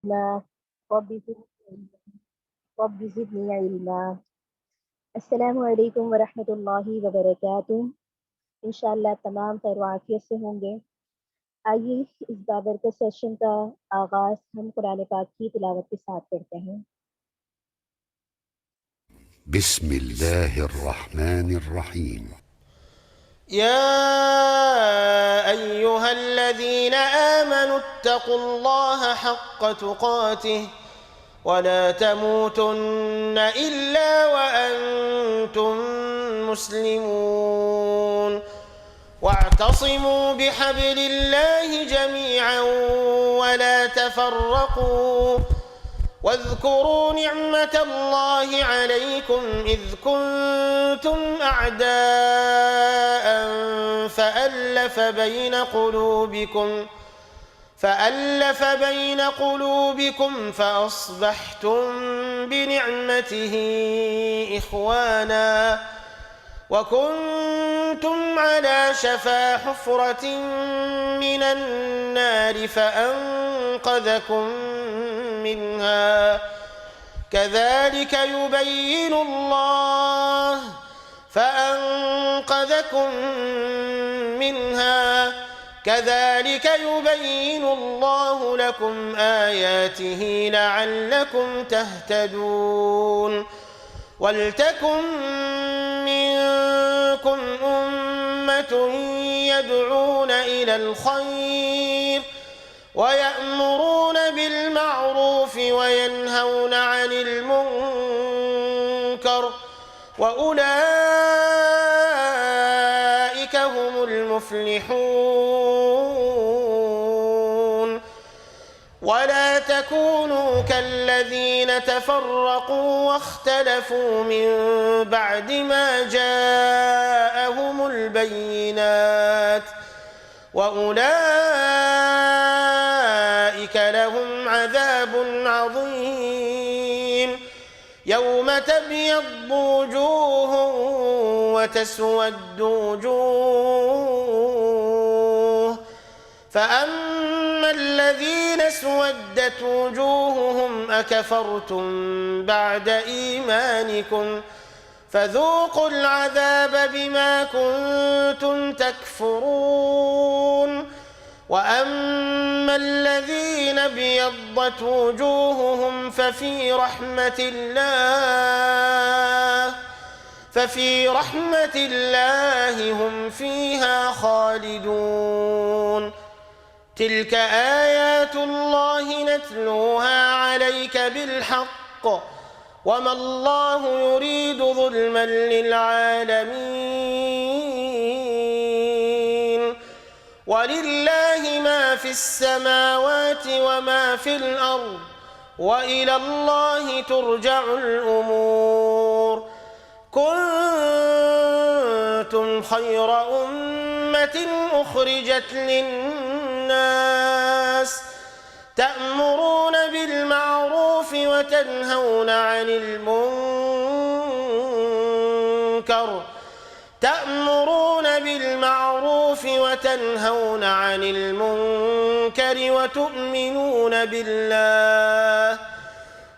علما رب زدنی علما۔ السلام علیکم ورحمۃ اللہ وبرکاتہ۔ انشاءاللہ تمام خیر و عافیت سے ہوں گے۔ آئیے اس بابرکت سیشن کا آغاز ہم قرآن پاک کی تلاوت کے ساتھ کرتے ہیں۔ بسم اللہ الرحمن الرحیم۔ يا أيها الذين آمنوا اتقوا الله حق تقاته ولا تموتن إلا وأنتم مسلمون واعتصموا بحبل الله جميعا ولا تفرقوا واذكروا نعمة الله عليكم إذ كنتم أعداء فألف بين قلوبكم فأصبحتم بنعمته إخوانا وكنتم على شفا حفرة من النار فأنقذكم منها كذلك يبين الله لكم آياته لعلكم تهتدون ولتكن منكم أمة يدعون إلى الخير ويأمرون بالمعروف وينهون عن المنكر وأولئك هم المفلحون ولا تكونوا كالذين تفرقوا واختلفوا من بعد ما جاءهم البينات وأولئك لهم عذاب عظيم يوم تبيض وجوه وتسود وجوه فأما الذين اسودت وجوههم أكفرتم بعد إيمانكم فذوقوا العذاب بما كنتم تكفرون وأما الذين ابيضت وجوههم ففي رحمة الله هم فيها خالدون تلك آيات الله نتلوها عليك بالحق وما الله يريد ظلما للعالمين ولله ما في السماوات وما في الأرض وإلى الله ترجع الأمور كنتم خير أمة أخرجت للناس تأمرون بالمعروف وتنهون عن المنكر وتؤمنون بالله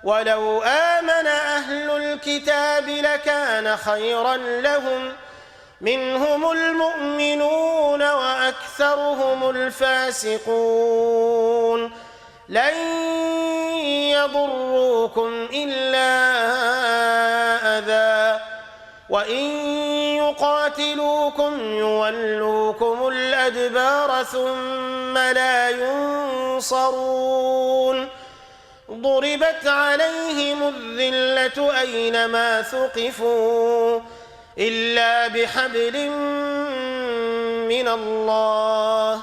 ولو آمن أهل الكتاب لكان خيرا لهم منهم المؤمنون وأكثرهم الفاسقون لن يضروكم إلا أذى وإن يقاتلوكم يولوكم الأدبار ثم لا ينصرون ضربت عليهم الذلة أينما ثقفوا إلا بحبل من الله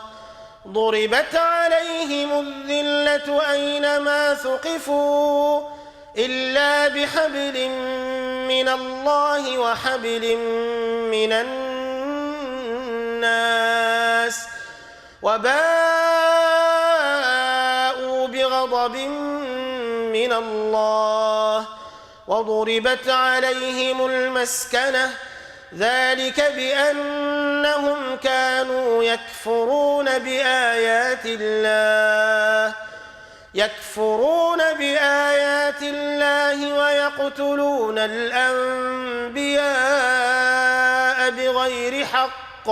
ضربت عليهم الذلة أينما ثقفوا إلا بحبل من الله وحبل من الناس وباءوا بغضب من الله وضربت عليهم المسكنة ذلك بأنهم كانوا يكفرون بآيات الله يكفرون بآيات الله ويقتلون الأنبياء بغير حق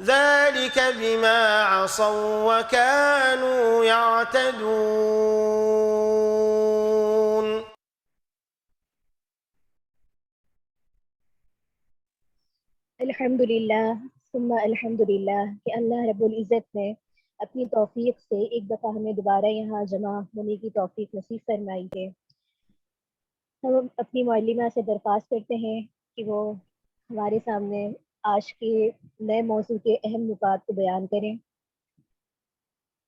ذلك بما عصوا وكانوا يعتدون. الحمدللہ ثم الحمدللہ کہ اللہ رب العزت نے اپنی توفیق سے ایک دفعہ ہمیں دوبارہ یہاں جمع ہونے کی توفیق نصیب فرمائی ہے۔ ہم اپنی معلمہ سے درخواست کرتے ہیں کہ وہ ہمارے سامنے آج کے نئے موضوع کے اہم نکات کو بیان کریں۔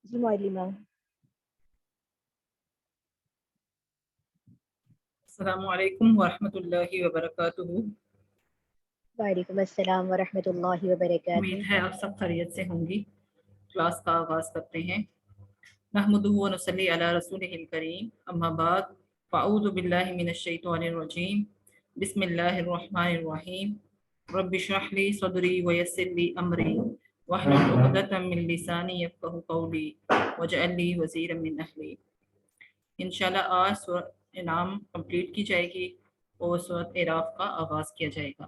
جی معلمہ۔ السلام علیکم ورحمۃ اللہ وبرکاتہ۔ وعلیکم السلام ورحمۃ اللہ وبرکاتہ۔ امید ہے آپ سب خیریت سے ہوں گی۔ کلاس کا آغاز کرتے ہیں۔ نحمدہ و نصلی علی رسولہ الکریم، اما بعد فاعوذ باللہ من الشیطان الرجیم، بسم اللہ الرحمن الرحیم، رب اشرح لی صدری ویسر لی امری واحلل عقدۃ من لسانی یفقہوا قولی واجعل لی وزیرا من اہلی۔ انشاءاللہ آج سورۃ انعام کمپلیٹ کی جائے گی اور سورۃ اعراف کا آغاز کیا جائے گا۔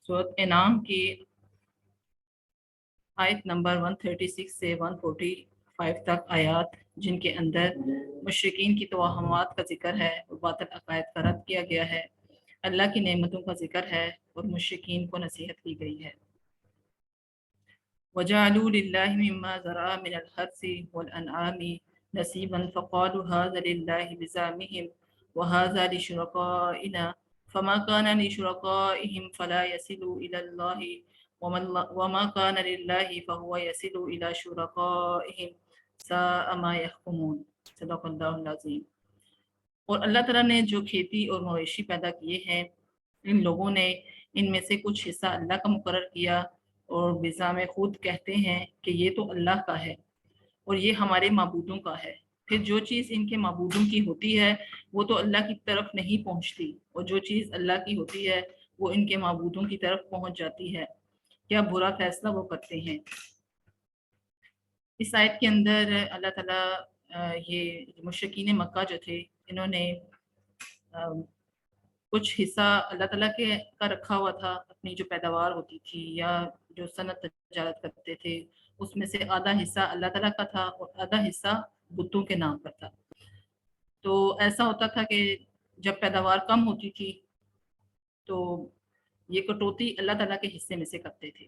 سورۃ انعام کی آیت نمبر 136 سے 145 تک آیات، جن کے اندر مشرکین کی توہمات کا ذکر ہے اور باطل عقائد کا رد کیا گیا ہے، اللہ کی نعمتوں کا ذکر ہے اور مشرکین کو نصیحت کی گئی ہے۔ وَجَعَلُوا لِلَّهِ مِمَّا ذَرَأَ مِنَ الْحَرْثِ وَالْأَنْعَامِ نَصِيبًا فَقَالُوا هَذَا لِلَّهِ بِزَعْمِهِمْ وَهَذَا لِشُرَكَائِنَا فَمَا كَانَ لِشُرَكَائِهِمْ فَلَا يَصِلُ إِلَى اللَّهِ وَمَا كَانَ لِلَّهِ فَهُوَ يَصِلُ إِلَى شُرَكَائِهِمْ سَاءَ مَا يَحْكُمُونَ۔ صدق اللہ العظیم۔ اور اللہ تعالیٰ نے جو کھیتی اور مویشی پیدا کیے ہیں، ان لوگوں نے ان میں سے کچھ حصہ اللہ کا مقرر کیا اور بزعم خود کہتے ہیں کہ یہ تو اللہ کا ہے اور یہ ہمارے معبودوں کا ہے۔ پھر جو چیز ان کے معبودوں کی ہوتی ہے وہ تو اللہ کی طرف نہیں پہنچتی، اور جو چیز اللہ کی ہوتی ہے وہ ان کے معبودوں کی طرف پہنچ جاتی ہے۔ کیا برا فیصلہ وہ کرتے ہیں۔ اس آیت کے اندر اللہ تعالیٰ یہ مشرکین مکہ جو تھے، انہوں نے کچھ حصہ اللہ تعالیٰ کے کا رکھا ہوا تھا، اپنی جو پیداوار ہوتی تھی یا جو صنعت تجارت کرتے تھے، اس میں سے آدھا حصہ اللہ تعالیٰ کا تھا اور آدھا حصہ بتوں کے نام پر تھا۔ تو ایسا ہوتا تھا کہ جب پیداوار کم ہوتی تھی تو یہ کٹوتی اللہ تعالیٰ کے حصے میں سے کرتے تھے،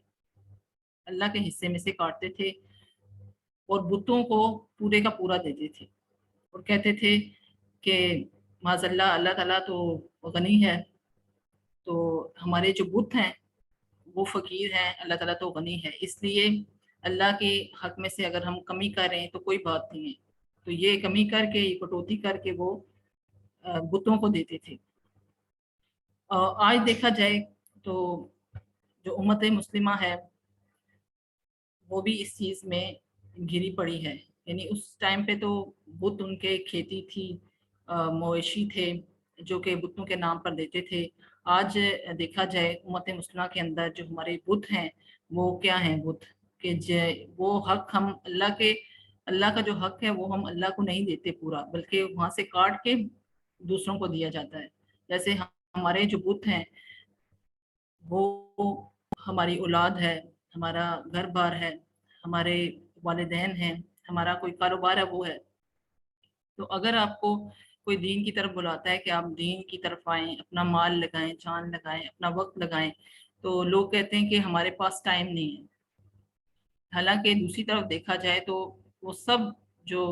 اللہ کے حصے میں سے کاٹتے تھے اور بتوں کو پورے کا پورا دیتے تھے اور کہتے تھے کہ معاذ اللہ، اللہ تعالیٰ تو غنی ہے، تو ہمارے جو بت ہیں وہ فقیر ہیں، اللہ تعالیٰ تو غنی ہے، اس لیے اللہ کے حق میں سے اگر ہم کمی کریں تو کوئی بات نہیں ہے۔ تو یہ کمی کر کے، یہ کٹوتی کر کے وہ بتوں کو دیتے تھے۔ آج دیکھا جائے تو جو امت مسلمہ ہے وہ بھی اس چیز میں گھری پڑی ہے، یعنی اس ٹائم پہ تو بت ان کے کھیتی تھی، مویشی تھے جو کہ بتوں کے نام پر دیتے تھے۔ آج دیکھا جائے امت مسلمہ کے اندر جو ہمارے بت ہیں وہ کیا ہیں؟ بت کہ وہ حق ہم اللہ کا جو حق ہے وہ ہم اللہ کو نہیں دیتے پورا، بلکہ وہاں سے کاٹ کے دوسروں کو دیا جاتا ہے۔ جیسے ہمارے جو بت ہیں وہ ہماری اولاد ہے، ہمارا گھر بار ہے، ہمارے والدین ہیں، ہمارا کوئی کاروبار ہے وہ ہے۔ تو اگر آپ کو کوئی دین کی طرف بلاتا ہے کہ آپ دین کی طرف آئیں، اپنا مال لگائیں، جان لگائیں، اپنا وقت لگائیں، تو لوگ کہتے ہیں کہ ہمارے پاس ٹائم نہیں ہے۔ حالانکہ دوسری طرف دیکھا جائے تو وہ سب جو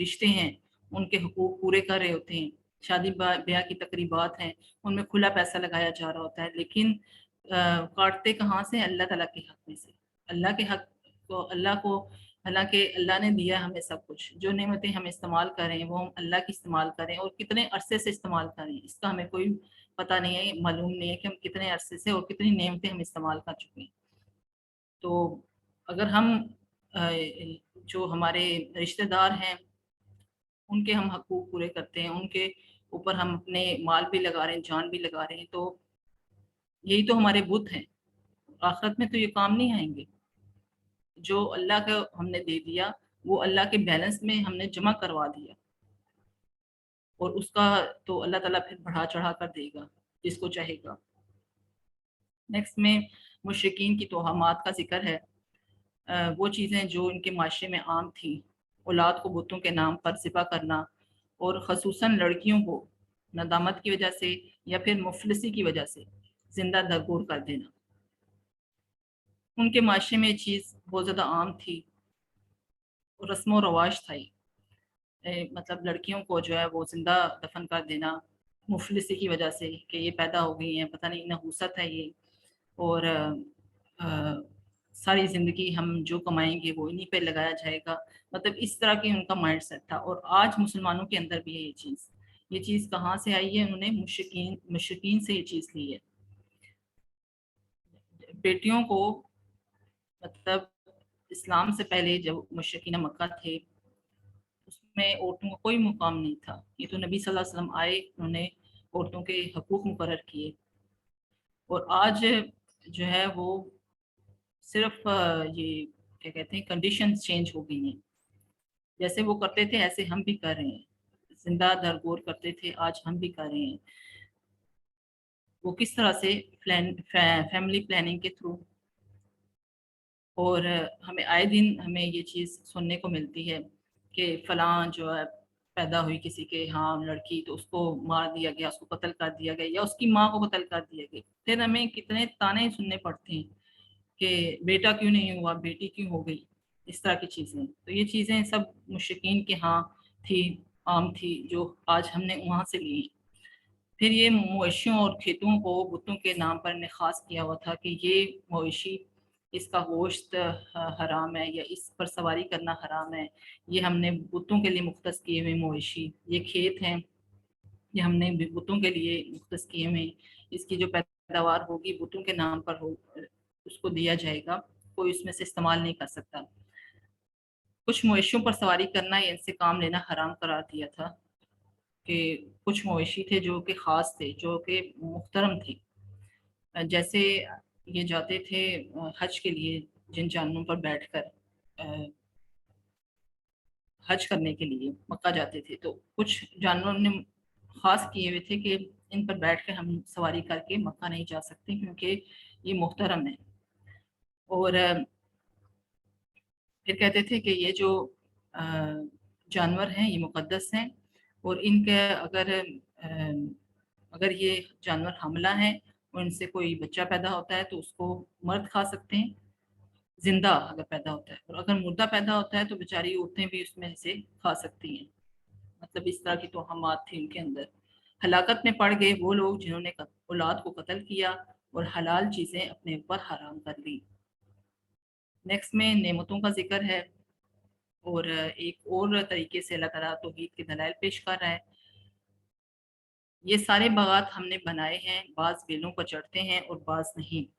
رشتے ہیں ان کے حقوق پورے کر رہے ہوتے ہیں، شادی بیاہ کی تقریبات ہیں ان میں کھلا پیسہ لگایا جا رہا ہوتا ہے، لیکن کاٹتے کہاں سے؟ اللہ تعالیٰ کے حق میں سے۔ اللہ کے حق کو حالانکہ اللہ نے دیا ہمیں سب کچھ، جو نعمتیں ہم استعمال کریں وہ ہم اللہ کی استعمال کریں، اور کتنے عرصے سے استعمال کریں اس کا ہمیں کوئی پتہ نہیں ہے، معلوم نہیں ہے کہ ہم کتنے عرصے سے اور کتنی نعمتیں ہم استعمال کر چکے ہیں۔ تو اگر ہم جو ہمارے رشتہ دار ہیں ان کے ہم حقوق پورے کرتے ہیں، ان کے اوپر ہم اپنے مال بھی لگا رہے ہیں، جان بھی لگا رہے ہیں، تو یہی تو ہمارے بت ہیں، آخرت میں تو یہ کام نہیں آئیں گے۔ جو اللہ کو ہم نے دے دیا وہ اللہ کے بیلنس میں ہم نے جمع کروا دیا، اور اس کا تو اللہ تعالیٰ پھر بڑھا چڑھا کر دے گا جس کو چاہے گا۔ نیکسٹ میں مشرکین کی توہمات کا ذکر ہے۔ وہ چیزیں جو ان کے معاشرے میں عام تھیں، اولاد کو بتوں کے نام پر ذبح کرنا، اور خصوصاً لڑکیوں کو ندامت کی وجہ سے یا پھر مفلسی کی وجہ سے زندہ درگور کر دینا۔ ان کے معاشرے میں یہ چیز بہت زیادہ عام تھی، رسم و رواج تھا یہ، مطلب لڑکیوں کو جو ہے وہ زندہ دفن کر دینا مفلسی کی وجہ سے کہ یہ پیدا ہو گئی ہیں، پتہ نہیں نحوست ہے یہ، اور ساری زندگی ہم جو کمائیں گے وہ انہی پہ لگایا جائے گا، مطلب اس طرح کی ان کا مائنڈ سیٹ تھا۔ اور آج مسلمانوں کے اندر بھی ہے یہ چیز کہاں سے آئی ہے؟ انہوں نے مشرکین سے یہ چیز لی ہے۔ بیٹیوں کو مطلب اسلام سے پہلے جب مشرکین مکہ تھے اس میں عورتوں کا کوئی مقام نہیں تھا، یہ تو نبی صلی اللہ علیہ وسلم آئے، انہوں نے عورتوں کے حقوق مقرر کیے، اور آج جو ہے وہ صرف یہ کیا کہتے ہیں کنڈیشنز چینج ہو گئی ہیں، جیسے وہ کرتے تھے ایسے ہم بھی کر رہے ہیں، زندہ درگور کرتے تھے آج ہم بھی کر رہے ہیں۔ وہ کس طرح سے فیملی پلاننگ کے تھرو، اور ہمیں آئے دن ہمیں یہ چیز سننے کو ملتی ہے کہ فلاں جو ہے پیدا ہوئی کسی کے ہاں لڑکی تو اس کو مار دیا گیا، اس کو قتل کر دیا گیا، یا اس کی ماں کو قتل کر دیا گیا۔ پھر ہمیں کتنے تانے سننے پڑتے ہیں کہ بیٹا کیوں نہیں ہوا، بیٹی کیوں ہو گئی، اس طرح کی چیزیں۔ تو یہ چیزیں سب مشرکین کے ہاں تھی، عام تھی، جو آج ہم نے وہاں سے لی ہیں۔ پھر یہ مویشیوں اور کھیتوں کو بتوں کے نام پر نے خاص کیا ہوا تھا کہ یہ مویشی، اس کا گوشت حرام ہے، یا اس پر سواری کرنا حرام ہے، یہ ہم نے بتوں کے لیے مختص کیے ہوئے مویشی، یہ کھیت ہیں یہ ہم نے بتوں کے لیے مختص کیے ہوئے، اس کی جو پیداوار ہوگی بتوں کے نام پر ہو اس کو دیا جائے گا، کوئی اس میں سے استعمال نہیں کر سکتا۔ کچھ مویشیوں پر سواری کرنا یا ان سے کام لینا حرام قرار دیا تھا، کہ کچھ مویشی تھے جو کہ خاص تھے، جو کہ محترم تھے، جیسے یہ جاتے تھے حج کے لیے، جن جانوروں پر بیٹھ کر حج کرنے کے لیے مکہ جاتے تھے، تو کچھ جانوروں نے خاص کیے ہوئے تھے کہ ان پر بیٹھ کے ہم سواری کر کے مکہ نہیں جا سکتے کیونکہ یہ محترم ہے۔ اور پھر کہتے تھے کہ یہ جو جانور ہیں یہ مقدس ہیں، اور ان کے اگر یہ جانور حاملہ ہیں اور ان سے کوئی بچہ پیدا ہوتا ہے تو اس کو مرد کھا سکتے ہیں زندہ اگر پیدا ہوتا ہے، اور اگر مردہ پیدا ہوتا ہے تو بیچاری عورتیں بھی اس میں سے کھا سکتی ہیں۔ مطلب اس طرح کی توہمات تھی ان کے اندر۔ ہلاکت میں پڑ گئے وہ لوگ جنہوں نے اولاد کو قتل کیا اور حلال چیزیں اپنے اوپر حرام کر لی۔ نیکسٹ میں نعمتوں کا ذکر ہے، اور ایک اور طریقے سے اللہ تعالیٰ توحید کے دلائل پیش کر رہا ہے۔ یہ سارے باغات ہم نے بنائے ہیں، بعض بیلوں پر چڑھتے ہیں اور بعض نہیں۔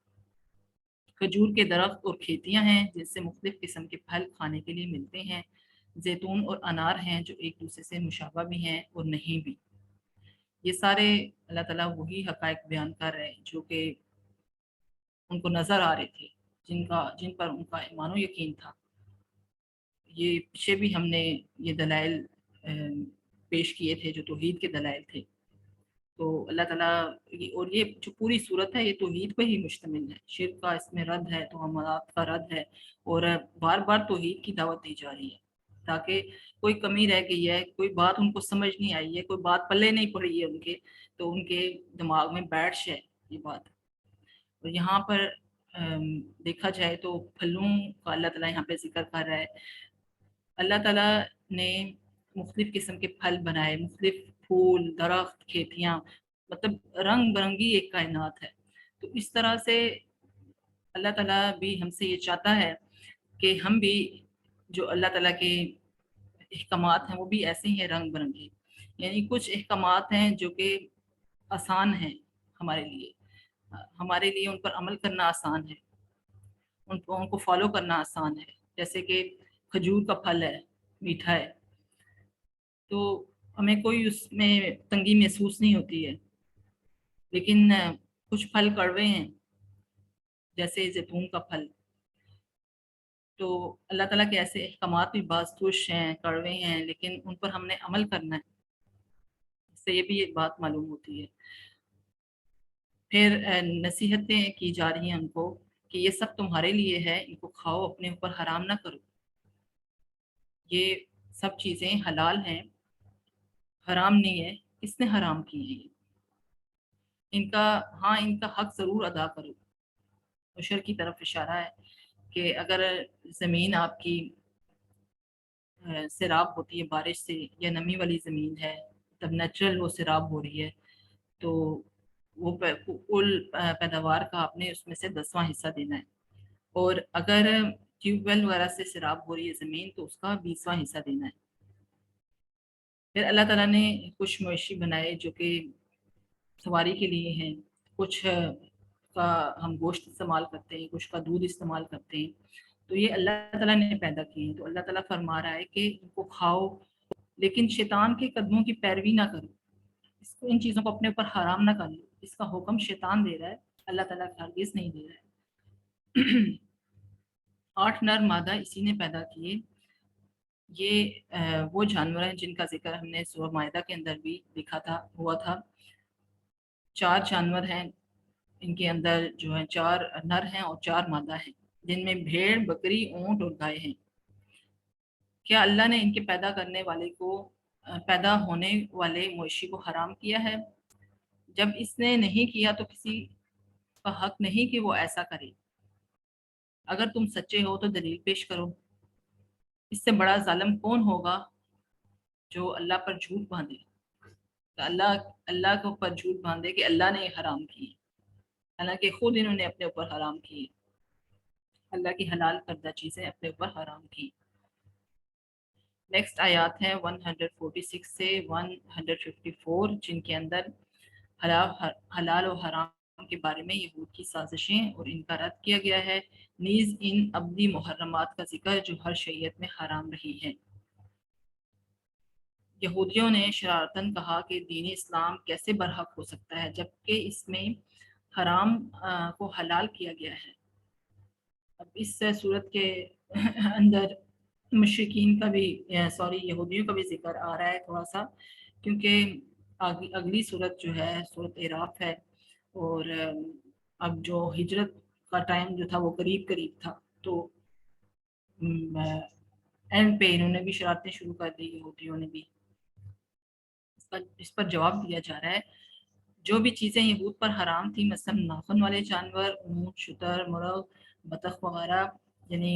کھجور کے درخت اور کھیتیاں ہیں جن سے مختلف قسم کے پھل کھانے کے لیے ملتے ہیں، زیتون اور انار ہیں جو ایک دوسرے سے مشابہ بھی ہیں اور نہیں بھی۔ یہ سارے اللہ تعالیٰ وہی حقائق بیان کر رہے ہیں جو کہ ان کو نظر آ رہے تھے، جن پر ان کا ایمان و یقین تھا۔ یہ پیچھے بھی ہم نے یہ دلائل پیش کیے تھے جو توحید کے دلائل تھے۔ تو اللہ تعالیٰ اور یہ جو پوری صورت ہے یہ توحید پہ ہی مشتمل ہے، شرک کا اس میں رد ہے، توہمات کا رد ہے، اور بار بار توحید کی دعوت دی جا رہی ہے تاکہ کوئی کمی رہ گئی ہے، کوئی بات ان کو سمجھ نہیں آئی ہے، کوئی بات پلے نہیں پڑی ہے ان کے، تو ان کے دماغ میں بیٹھ جائے یہ بات۔ اور یہاں پر دیکھا جائے تو پھلوں کا اللہ تعالیٰ یہاں پہ ذکر کر رہا ہے۔ اللہ تعالیٰ نے مختلف قسم کے پھل بنائے، مختلف پھول، درخت، کھیتیاں، مطلب رنگ برنگی ایک کائنات ہے۔ تو اس طرح سے اللہ تعالیٰ بھی ہم سے یہ چاہتا ہے کہ ہم بھی جو اللہ تعالیٰ کے احکامات ہیں وہ بھی ایسے ہی ہیں، رنگ برنگے، یعنی کچھ احکامات ہیں جو کہ آسان ہیں ہمارے لیے ان پر عمل کرنا آسان ہے، ان کو فالو کرنا آسان ہے، جیسے کہ کھجور کا پھل ہے، میٹھا ہے، تو ہمیں کوئی اس میں تنگی محسوس نہیں ہوتی ہے۔ لیکن کچھ پھل کڑوے ہیں جیسے زیتون کا پھل، تو اللہ تعالیٰ کے ایسے احکامات بھی بعض ترش ہیں، کڑوے ہیں، لیکن ان پر ہم نے عمل کرنا ہے، اس سے یہ بھی ایک بات معلوم ہوتی ہے۔ پھر نصیحتیں کی جا رہی ہیں ان کو کہ یہ سب تمہارے لیے ہے، ان کو کھاؤ، اپنے اوپر حرام نہ کرو، یہ سب چیزیں حلال ہیں، حرام نہیں ہے۔ کس نے حرام کی ہیں یہ؟ ان کا حق ضرور ادا کرو۔ عشر کی طرف اشارہ ہے کہ اگر زمین آپ کی سیراب ہوتی ہے بارش سے، یا نمی والی زمین ہے، تب نیچرل وہ سیراب ہو رہی ہے، تو وہ کل پیداوار کا آپ نے اس میں سے 10واں حصہ دینا ہے، اور اگر ٹیوب ویل وغیرہ سے سیراب ہو رہی ہے زمین تو اس کا 20واں حصہ دینا ہے۔ پھر اللہ تعالیٰ نے کچھ مویشی بنائے جو کہ سواری کے لیے ہیں، کچھ کا ہم گوشت استعمال کرتے ہیں، کچھ کا دودھ استعمال کرتے ہیں، تو یہ اللہ تعالیٰ نے پیدا کیے ہیں۔ تو اللہ تعالیٰ فرما رہا ہے کہ ان کو کھاؤ، لیکن شیطان کے قدموں کی پیروی نہ کرو، ان چیزوں کو اپنے اوپر حرام نہ کر لو، اس کا حکم شیطان دے رہا ہے، اللہ تعالیٰ ہرگز نہیں دے رہا ہے۔ 8 نر مادہ اسی نے پیدا کیے۔ یہ وہ جانور ہیں جن کا ذکر ہم نے سورہ مائدہ کے اندر بھی ہوا تھا۔ 4 جانور ہیں، ان کے اندر جو ہیں 4 نر ہیں اور 4 مادہ ہیں، جن میں بھیڑ، بکری، اونٹ اور گائے ہیں۔ کیا اللہ نے ان کے پیدا ہونے والے مویشی کو حرام کیا ہے؟ جب اس نے نہیں کیا تو کسی کا حق نہیں کہ وہ ایسا کرے۔ اگر تم سچے ہو تو دلیل پیش کرو۔ اس سے بڑا ظالم کون ہوگا جو اللہ پر جھوٹ باندھے؟ اللہ کے اوپر جھوٹ باندھے کہ اللہ نے حرام کی، حالانکہ خود انہوں نے اپنے اوپر حرام کی، اللہ کی حلال کردہ چیزیں اپنے اوپر حرام کی۔ نیکسٹ آیات ہیں 146 سے 154، جن کے اندر حلال و حرام کے بارے میں یہود کی سازشیں اور ان کا رد کیا گیا ہے، نیز ان ابدی محرمات کا ذکر جو ہر شریعت میں حرام رہی ہیں۔ یہودیوں نے شرارتاً کہا کہ دین اسلام کیسے برحق ہو سکتا ہے جبکہ اس میں حرام کو حلال کیا گیا ہے۔ اب اس صورت کے اندر مشرکین کا بھی یہودیوں کا بھی ذکر آ رہا ہے تھوڑا سا، کیونکہ اگلی صورت جو ہے صورت اعراف ہے، اور اب جو ہجرت کا ٹائم جو تھا وہ قریب تھا، تو اینڈ پہ انہوں نے بھی شرارتیں شروع کر دی، یہودیوں نے بھی۔ اس پر جواب دیا جا رہا ہے جو بھی چیزیں یہود پر حرام تھیں، مثلا ناخن والے جانور، اونٹ، شتر، مرغ، بطخ وغیرہ، یعنی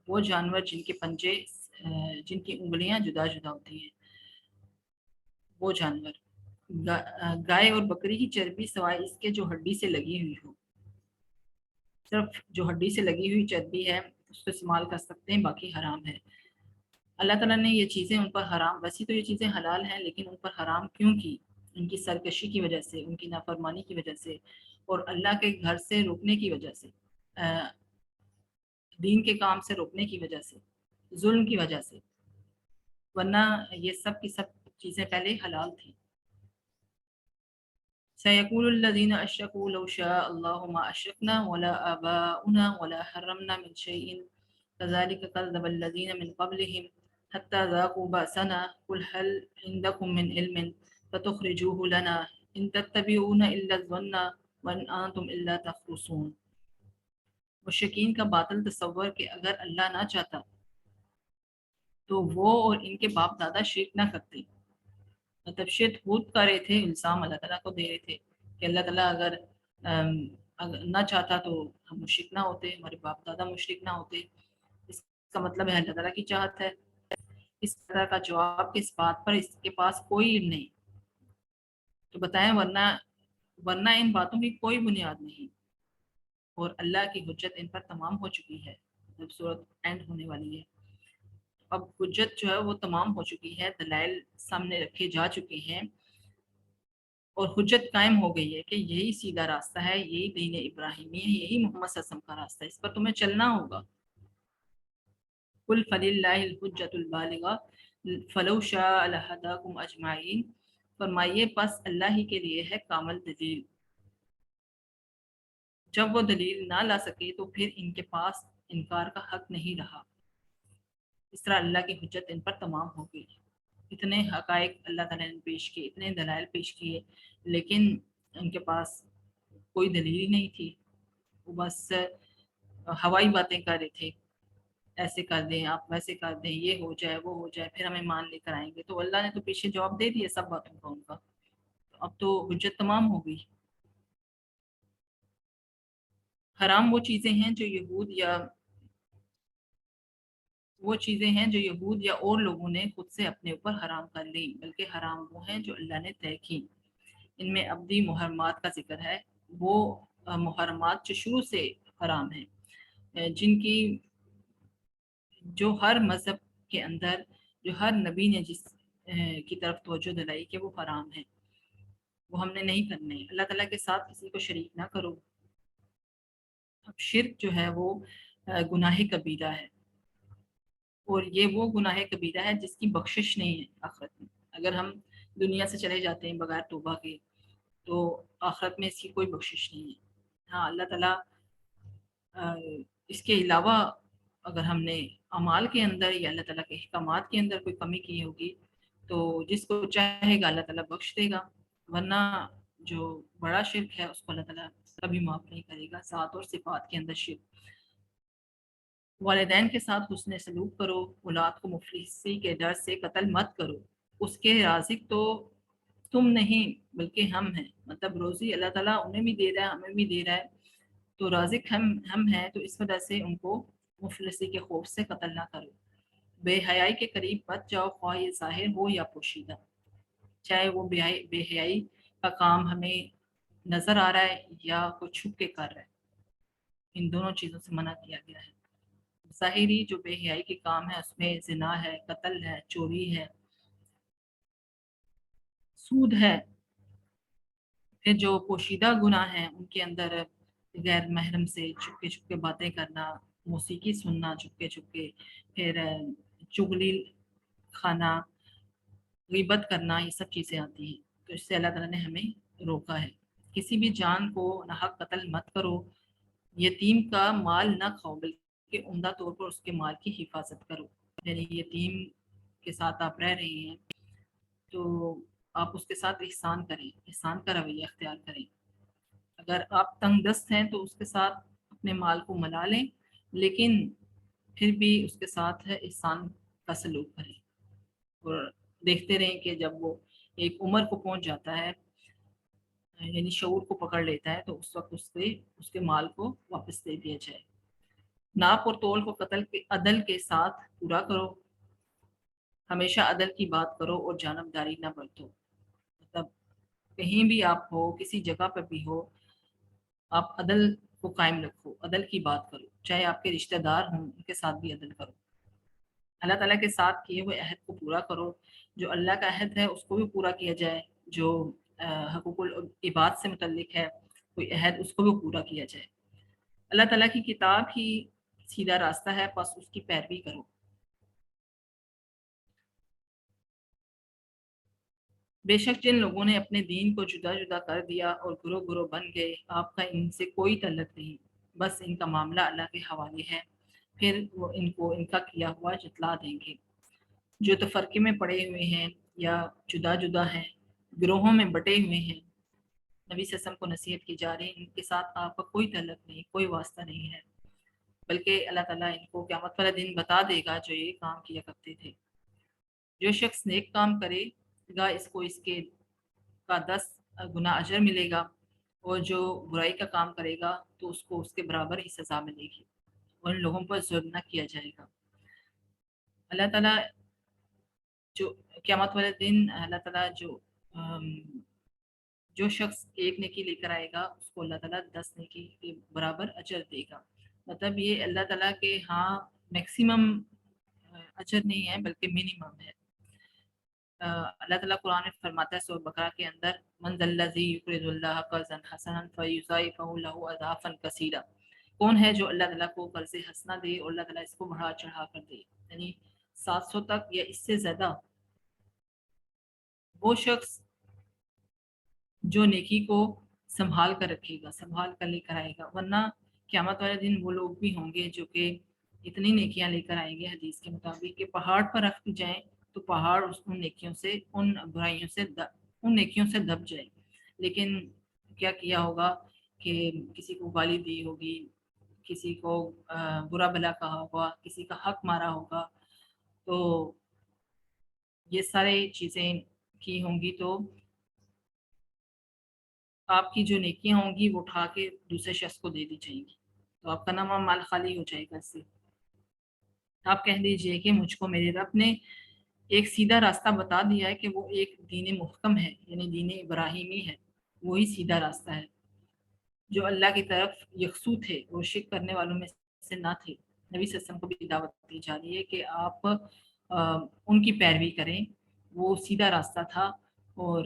وہ جانور جن کے پنجے، جن کی انگلیاں جدا جدا ہوتی ہیں، وہ جانور، گائے اور بکری کی چربی سوائے اس کے جو ہڈی سے لگی ہوئی ہو، صرف جو ہڈی سے لگی ہوئی چربی ہے اس کو استعمال کر سکتے ہیں، باقی حرام ہے۔ اللہ تعالیٰ نے یہ چیزیں ان پر حرام، ویسے تو یہ چیزیں حلال ہیں لیکن ان پر حرام کیوں کی؟ ان کی سرکشی کی وجہ سے، ان کی نافرمانی کی وجہ سے، اور اللہ کے گھر سے روکنے کی وجہ سے، دین کے کام سے روکنے کی وجہ سے، ظلم کی وجہ سے، ورنہ یہ سب کی سب چیزیں پہلے حلال تھیں۔ سيقول الذين أشركوا لو شاء الله ما أشركنا ولا آباؤنا ولا حرمنا من شيء كذلك كذب الذين من قبلهم حتى ذاقوا بأسنا قل هل عندكم من علم فتخرجوه لنا إن تتبعون إلا الظن وإن أنتم إلا تخرصون۔ مشرکین کا باطل تصور کہ اگر اللہ نہ چاہتا تو وہ اور ان کے باپ دادا شرک نہ کرتے، مطلب شرک خود کر رہے تھے، الزام اللہ تعالیٰ کو دے رہے تھے کہ اللہ تعالیٰ اگر نہ چاہتا تو ہم مشرک نہ ہوتے، ہمارے باپ دادا مشرک نہ ہوتے۔ اس کا مطلب ہے اللہ تعالیٰ کی چاہت ہے۔ اس طرح کا جواب کہ اس بات پر اس کے پاس کوئی علم نہیں، تو بتائیں ورنہ ان باتوں کی کوئی بنیاد نہیں، اور اللہ کی حجت ان پر تمام ہو چکی ہے، جب صورت اینڈ ہونے والی ہے۔ اب حجت جو ہے وہ تمام ہو چکی ہے، دلائل سامنے رکھے جا چکے ہیں، اور حجت قائم ہو گئی ہے کہ یہی سیدھا راستہ ہے، یہی دین ابراہیمی ہے، یہی محمد صلی اللہ علیہ وسلم کا راستہ ہے، اس پر تمہیں چلنا ہوگا۔ قل فللہ الحجۃ البالغہ فلو شاء لہداکم اجمعین، فرمائیے پس اللہ ہی کے لیے ہے کامل دلیل، جب وہ دلیل نہ لا سکے تو پھر ان کے پاس انکار کا حق نہیں رہا۔ اس طرح اللہ کی حجت ان پر تمام ہو گئی۔ اتنے حقائق اللہ تعالیٰ نے پیش کیے، اتنے دلائل پیش کیے، لیکن ان کے پاس کوئی دلیل ہی نہیں تھی۔ وہ بس ہوائی باتیں کر رہے تھے، ایسے کر دیں آپ، ویسے کر دیں، یہ ہو جائے وہ ہو جائے، پھر ہمیں مان لے کر آئیں گے۔ تو اللہ نے تو پیچھے جواب دے دیا سب باتوں کا ان کا، تو اب تو حجت تمام ہو گئی۔ حرام وہ چیزیں ہیں جو یہود یا اور لوگوں نے خود سے اپنے اوپر حرام کر لی، بلکہ حرام وہ ہیں جو اللہ نے طے کی۔ ان میں ابدی محرمات کا ذکر ہے، وہ محرمات جو شروع سے حرام ہیں، جن کی جو ہر مذہب کے اندر، جو ہر نبی نے جس کی طرف توجہ دلائی کہ وہ حرام ہے، وہ ہم نے نہیں کرنے۔ اللہ تعالیٰ کے ساتھ کسی کو شریک نہ کرو۔ اب شرک جو ہے وہ گناہ کبیرہ ہے، اور یہ وہ گناہ کبیرہ ہے جس کی بخشش نہیں ہے آخرت میں۔ اگر ہم دنیا سے چلے جاتے ہیں بغیر توبہ کے تو آخرت میں اس کی کوئی بخشش نہیں ہے۔ ہاں اللہ تعالیٰ اس کے علاوہ اگر ہم نے اعمال کے اندر یا اللہ تعالیٰ کے احکامات کے اندر کوئی کمی کی ہوگی تو جس کو چاہے گا اللہ تعالیٰ بخش دے گا، ورنہ جو بڑا شرک ہے اس کو اللہ تعالیٰ کبھی معاف نہیں کرے گا۔ ذات اور صفات کے اندر شرک۔ والدین کے ساتھ حسن سلوک کرو، اولاد کو مفلسی کے ڈر سے قتل مت کرو، اس کے رازق تو تم نہیں بلکہ ہم ہیں۔ مطلب روزی اللہ تعالیٰ انہیں بھی دے رہا ہے، ہمیں بھی دے رہا ہے، تو رازق ہم ہیں، تو اس وجہ سے ان کو مفلسی کے خوف سے قتل نہ کرو۔ بے حیائی کے قریب مت جاؤ، خواہ یہ ظاہر ہو یا پوشیدہ، چاہے وہ بے حیائی کا کام ہمیں نظر آ رہا ہے یا کوئی چھپ کے کر رہا ہے، ان دونوں چیزوں سے منع کیا گیا ہے۔ ظاہری جو بے حیائی کے کام ہے اس میں زنا ہے، قتل ہے، چوری ہے، سود ہے۔ پھر جو پوشیدہ گناہ ہیں ان کے اندر غیر محرم سے چھپکے چھپکے باتیں کرنا، موسیقی سننا چھپکے چھپکے، پھر چغلی کھانا، غیبت کرنا، یہ سب چیزیں آتی ہیں۔ تو اس سے اللہ تعالیٰ نے ہمیں روکا ہے۔ کسی بھی جان کو ناحق قتل مت کرو، یتیم کا مال نہ کھاؤ بلکہ عمدہ طور پر اس کے مال کی حفاظت کرو۔ یعنی یتیم کے ساتھ آپ رہ رہے ہیں تو آپ اس کے ساتھ احسان کریں، احسان کا رویہ اختیار کریں۔ اگر آپ تنگ دست ہیں تو اس کے ساتھ اپنے مال کو ملا لیں، لیکن پھر بھی اس کے ساتھ احسان کا سلوک کریں، اور دیکھتے رہیں کہ جب وہ ایک عمر کو پہنچ جاتا ہے، یعنی شعور کو پکڑ لیتا ہے، تو اس وقت اس کے مال کو واپس دے دیا جائے۔ ناپ اور تول کو عدل کے ساتھ پورا کرو، ہمیشہ عدل کی بات کرو اور جانبداری نہ برتو۔ مطلب کہیں بھی آپ ہو، کسی جگہ پر بھی ہو، آپ عدل کو قائم رکھو، عدل کی بات کرو، چاہے آپ کے رشتہ دار ہوں ان کے ساتھ بھی عدل کرو۔ اللہ تعالیٰ کے ساتھ کیے ہوئے عہد کو پورا کرو، جو اللہ کا عہد ہے اس کو بھی پورا کیا جائے، جو حقوق العباد سے متعلق ہے کوئی عہد اس کو بھی پورا کیا جائے۔ اللہ تعالیٰ کی کتاب ہی سیدھا راستہ ہے، بس اس کی پیروی کرو۔ بے شک جن لوگوں نے اپنے دین کو جدا جدا کر دیا اور گروہ گروہ بن گئے، آپ کا ان سے کوئی تعلق نہیں، بس ان کا معاملہ اللہ کے حوالے ہے، پھر وہ ان کو ان کا کیا ہوا جتلا دیں گے۔ جو تفرقے میں پڑے ہوئے ہیں یا جدا جدا ہیں، گروہوں میں بٹے ہوئے ہیں، نبی صلی اللہ علیہ وسلم کو نصیحت کی جا رہی ہے، ان کے ساتھ آپ کا کوئی تعلق نہیں، کوئی واسطہ نہیں ہے، بلکہ اللہ تعالیٰ ان کو قیامت والا دن بتا دے گا جو یہ کام کیا کرتے تھے۔ جو شخص نیک کام کرے گا اس کو اس کے کا 10 گنا اجر ملے گا، اور جو برائی کا کام کرے گا تو اس کو اس کے برابر ہی سزا ملے گی، اور ان لوگوں پر ظلم نہ کیا جائے گا۔ اللہ تعالیٰ جو قیامت والے دن اللہ تعالیٰ جو شخص ایک نیکی لے کر آئے گا اس کو اللہ تعالیٰ 10 نیکی کے برابر اجر دے گا۔ مطلب یہ اللہ تعالیٰ کے ہاں میکسیمم اجر نہیں ہے بلکہ منیمم ہے۔ اللہ تعالیٰ قرآن میں فرماتا ہے سورہ بقرہ کے اندر، من ذا الذی یقرض اللہ قرضا حسنا فیضاعفہ لہ اضعافا کثیرا، کون ہے جو اللہ تعالیٰ کو قرض حسنہ دے اور اللہ تعالیٰ اس کو بڑھا چڑھا کر دے، یعنی 700 تک یا اس سے زیادہ۔ وہ شخص جو نیکی کو سنبھال کر رکھے گا، سنبھال کر لے کر آئے گا، ورنہ قیامت والے دن وہ لوگ بھی ہوں گے جو کہ اتنی نیکیاں لے کر آئیں گے حدیث کے مطابق کہ پہاڑ پر رکھ دی جائیں تو پہاڑ ان نیکیوں سے ان برائیوں سے ان نیکیوں سے دب جائے، لیکن کیا کیا ہوگا کہ کسی کو گالی دی ہوگی، کسی کو برا بھلا کہا ہوگا، کسی کا حق مارا ہوگا، تو یہ سارے چیزیں کی ہوں گی تو آپ کی جو نیکیاں ہوں گی وہ اٹھا کے دوسرے شخص کو دے دی جائیں گی، تو آپ کا نام مال خالی ہو جائے گا اس سے۔ آپ کہہ دیجئے کہ مجھ کو میرے رب نے ایک سیدھا راستہ بتا دیا ہے کہ وہ ایک دین محکم ہے، یعنی دین ابراہیمی ہے، وہی سیدھا راستہ ہے جو اللہ کی طرف یکسو تھے اور شرک کرنے والوں میں سے نہ تھے۔ نبی صلی اللہ علیہ وسلم کو بھی دعوت دی جا رہی ہے کہ آپ ان کی پیروی کریں، وہ سیدھا راستہ تھا۔ اور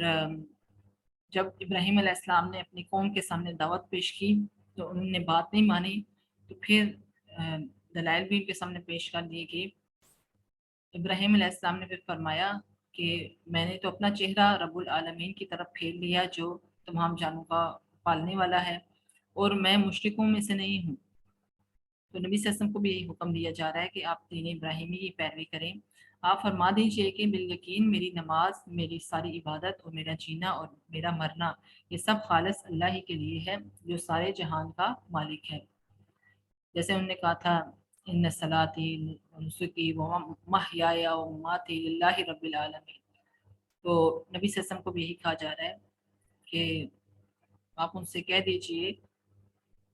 جب ابراہیم علیہ السلام نے اپنی قوم کے سامنے دعوت پیش کی تو انہوں نے بات نہیں مانی، تو پھر دلائل بھی ان کے سامنے پیش کر دیے کہ ابراہیم علیہ السلام نے پھر فرمایا کہ میں نے تو اپنا چہرہ رب العالمین کی طرف پھیر لیا جو تمام جانوں کا پالنے والا ہے، اور میں مشرکوں میں سے نہیں ہوں۔ تو نبی صلی اللہ علیہ وسلم کو بھی یہی حکم دیا جا رہا ہے کہ آپ دین ابراہیمی کی پیروی کریں۔ آپ فرما دیجئے کہ بالیقین میری نماز، میری ساری عبادت اور میرا جینا اور میرا مرنا یہ سب خالص اللہ ہی کے لیے ہے جو سارے جہان کا مالک ہے۔ جیسے انہوں نے کہا تھا ان صلاتی نسکی و محیای و مماتی للہ رب العالمین، تو نبی صلی اللہ علیہ وسلم کو بھی یہی کہا جا رہا ہے کہ آپ ان سے کہہ دیجئے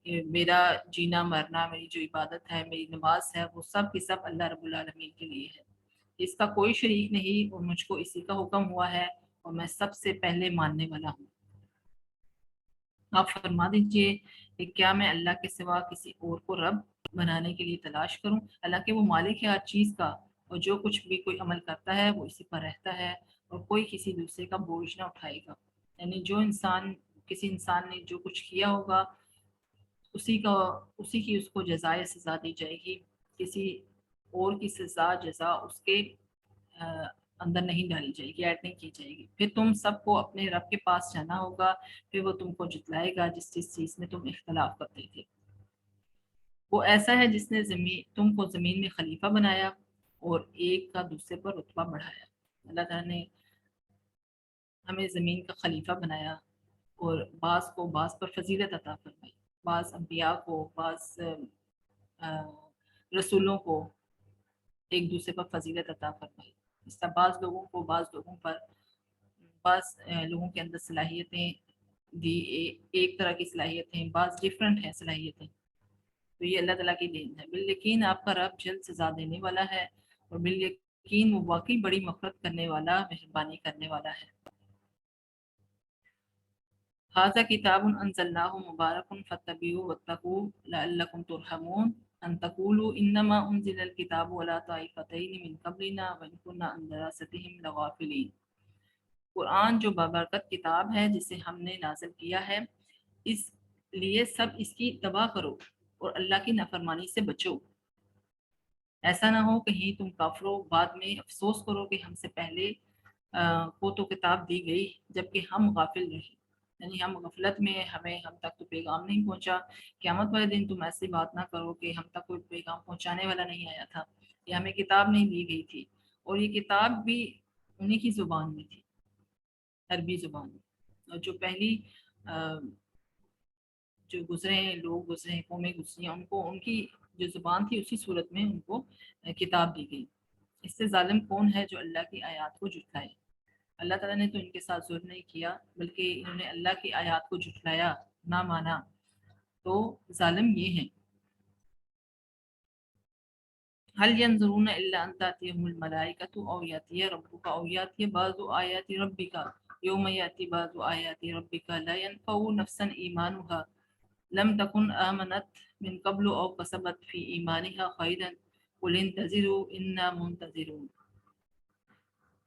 کہ میرا جینا مرنا، میری جو عبادت ہے، میری نماز ہے، وہ سب کی سب اللہ رب العالمین کے لیے ہے، اس کا کوئی شریک نہیں، اور مجھ کو اسی کا حکم ہوا ہے اور میں سب سے پہلے ماننے والا ہوں۔ آپ فرما دیجئے کہ کیا میں اللہ کے سوا کسی اور کو رب بنانے کے لیے تلاش کروں؟ حالانکہ وہ مالک ہے ہر چیز کا، اور جو کچھ بھی کوئی عمل کرتا ہے وہ اسی پر رہتا ہے، اور کوئی کسی دوسرے کا بوجھ نہ اٹھائے گا۔ یعنی کسی انسان نے جو کچھ کیا ہوگا اسی کی اس کو جزائے سزا دی جائے گی، کسی اور کی سزا جزا اس کے اندر نہیں ڈالی جائے گی، ایڈ نہیں کی جائے گی۔ پھر تم سب کو اپنے رب کے پاس جانا ہوگا، پھر وہ تم کو جتلائے گا جس چیز میں تم اختلاف کرتے تھے۔ وہ ایسا ہے جس نے تم کو زمین میں خلیفہ بنایا اور ایک کا دوسرے پر رتبہ بڑھایا۔ اللہ تعالیٰ نے ہمیں زمین کا خلیفہ بنایا اور بعض کو بعض پر فضیلت عطا فرمائی، بعض انبیاء کو، بعض رسولوں کو ایک دوسرے پر فضیلت عطا فرمائی، اس طرح بعض لوگوں کو بعض لوگوں پر، بعض لوگوں کے اندر صلاحیتیں دی، ایک طرح کی صلاحیتیں، بعض ڈیفرنٹ ہیں صلاحیتیں، تو یہ اللہ تعالیٰ کی دین ہے۔ بالیقین آپ کا رب جلد سزا دینے والا ہے، اور بالیقین وہ واقعی بڑی مغفرت کرنے والا، مہربانی کرنے والا ہے۔ ھذا کتاب انزلناہ مبارک فاتبعوہ واتقوا لعلکم ترحمون ان تقولوا انما انزل الکتاب علی طائفتین من قبلنا وان کنا عن دراستہم لغافلین۔ قرآن جو بابرکت کتاب ہے جسے ہم نے نازل کیا ہے، اس لیے سب اس کی اتباع کرو اور اللہ کی نافرمانی سے بچو، ایسا نہ ہو کہیں تم کافروں بعد میں افسوس کرو کہ ہم سے پہلے کو تو کتاب دی گئی جبکہ ہم غافل رہے، یعنی ہم غفلت میں، ہم تک تو پیغام نہیں پہنچا۔ قیامت والے دن تم ایسی بات نہ کرو کہ ہم تک کوئی پیغام پہنچانے والا نہیں آیا تھا، یا ہمیں کتاب نہیں دی گئی تھی، اور یہ کتاب بھی انہی کی زبان میں تھی، عربی زبان میں، اور جو پہلی جو لوگ گزرے، قومیں گزری، ان کی جو زبان تھی اسی صورت میں ان کو کتاب دی گئی۔ اس سے ظالم کون ہے جو اللہ کی آیات کو جھٹلائے؟ اللہ تعالیٰ نے تو ان کے ساتھ ظلم نہیں کیا، بلکہ انہوں نے اللہ کی آیات کو جھٹلایا، نہ مانا، تو ظالم یہ ہیں۔ هل ينظرون الا ان تاتيهم الملائكة او ياتي ربك او ياتي بعض آیات ربك يوم ياتي بعض آیات ربك لا ينفع نفسا ایمانها لم تكن آمنت من قبل او کسبت في ایمانها خیرا قل انتظروا انا منتظرون۔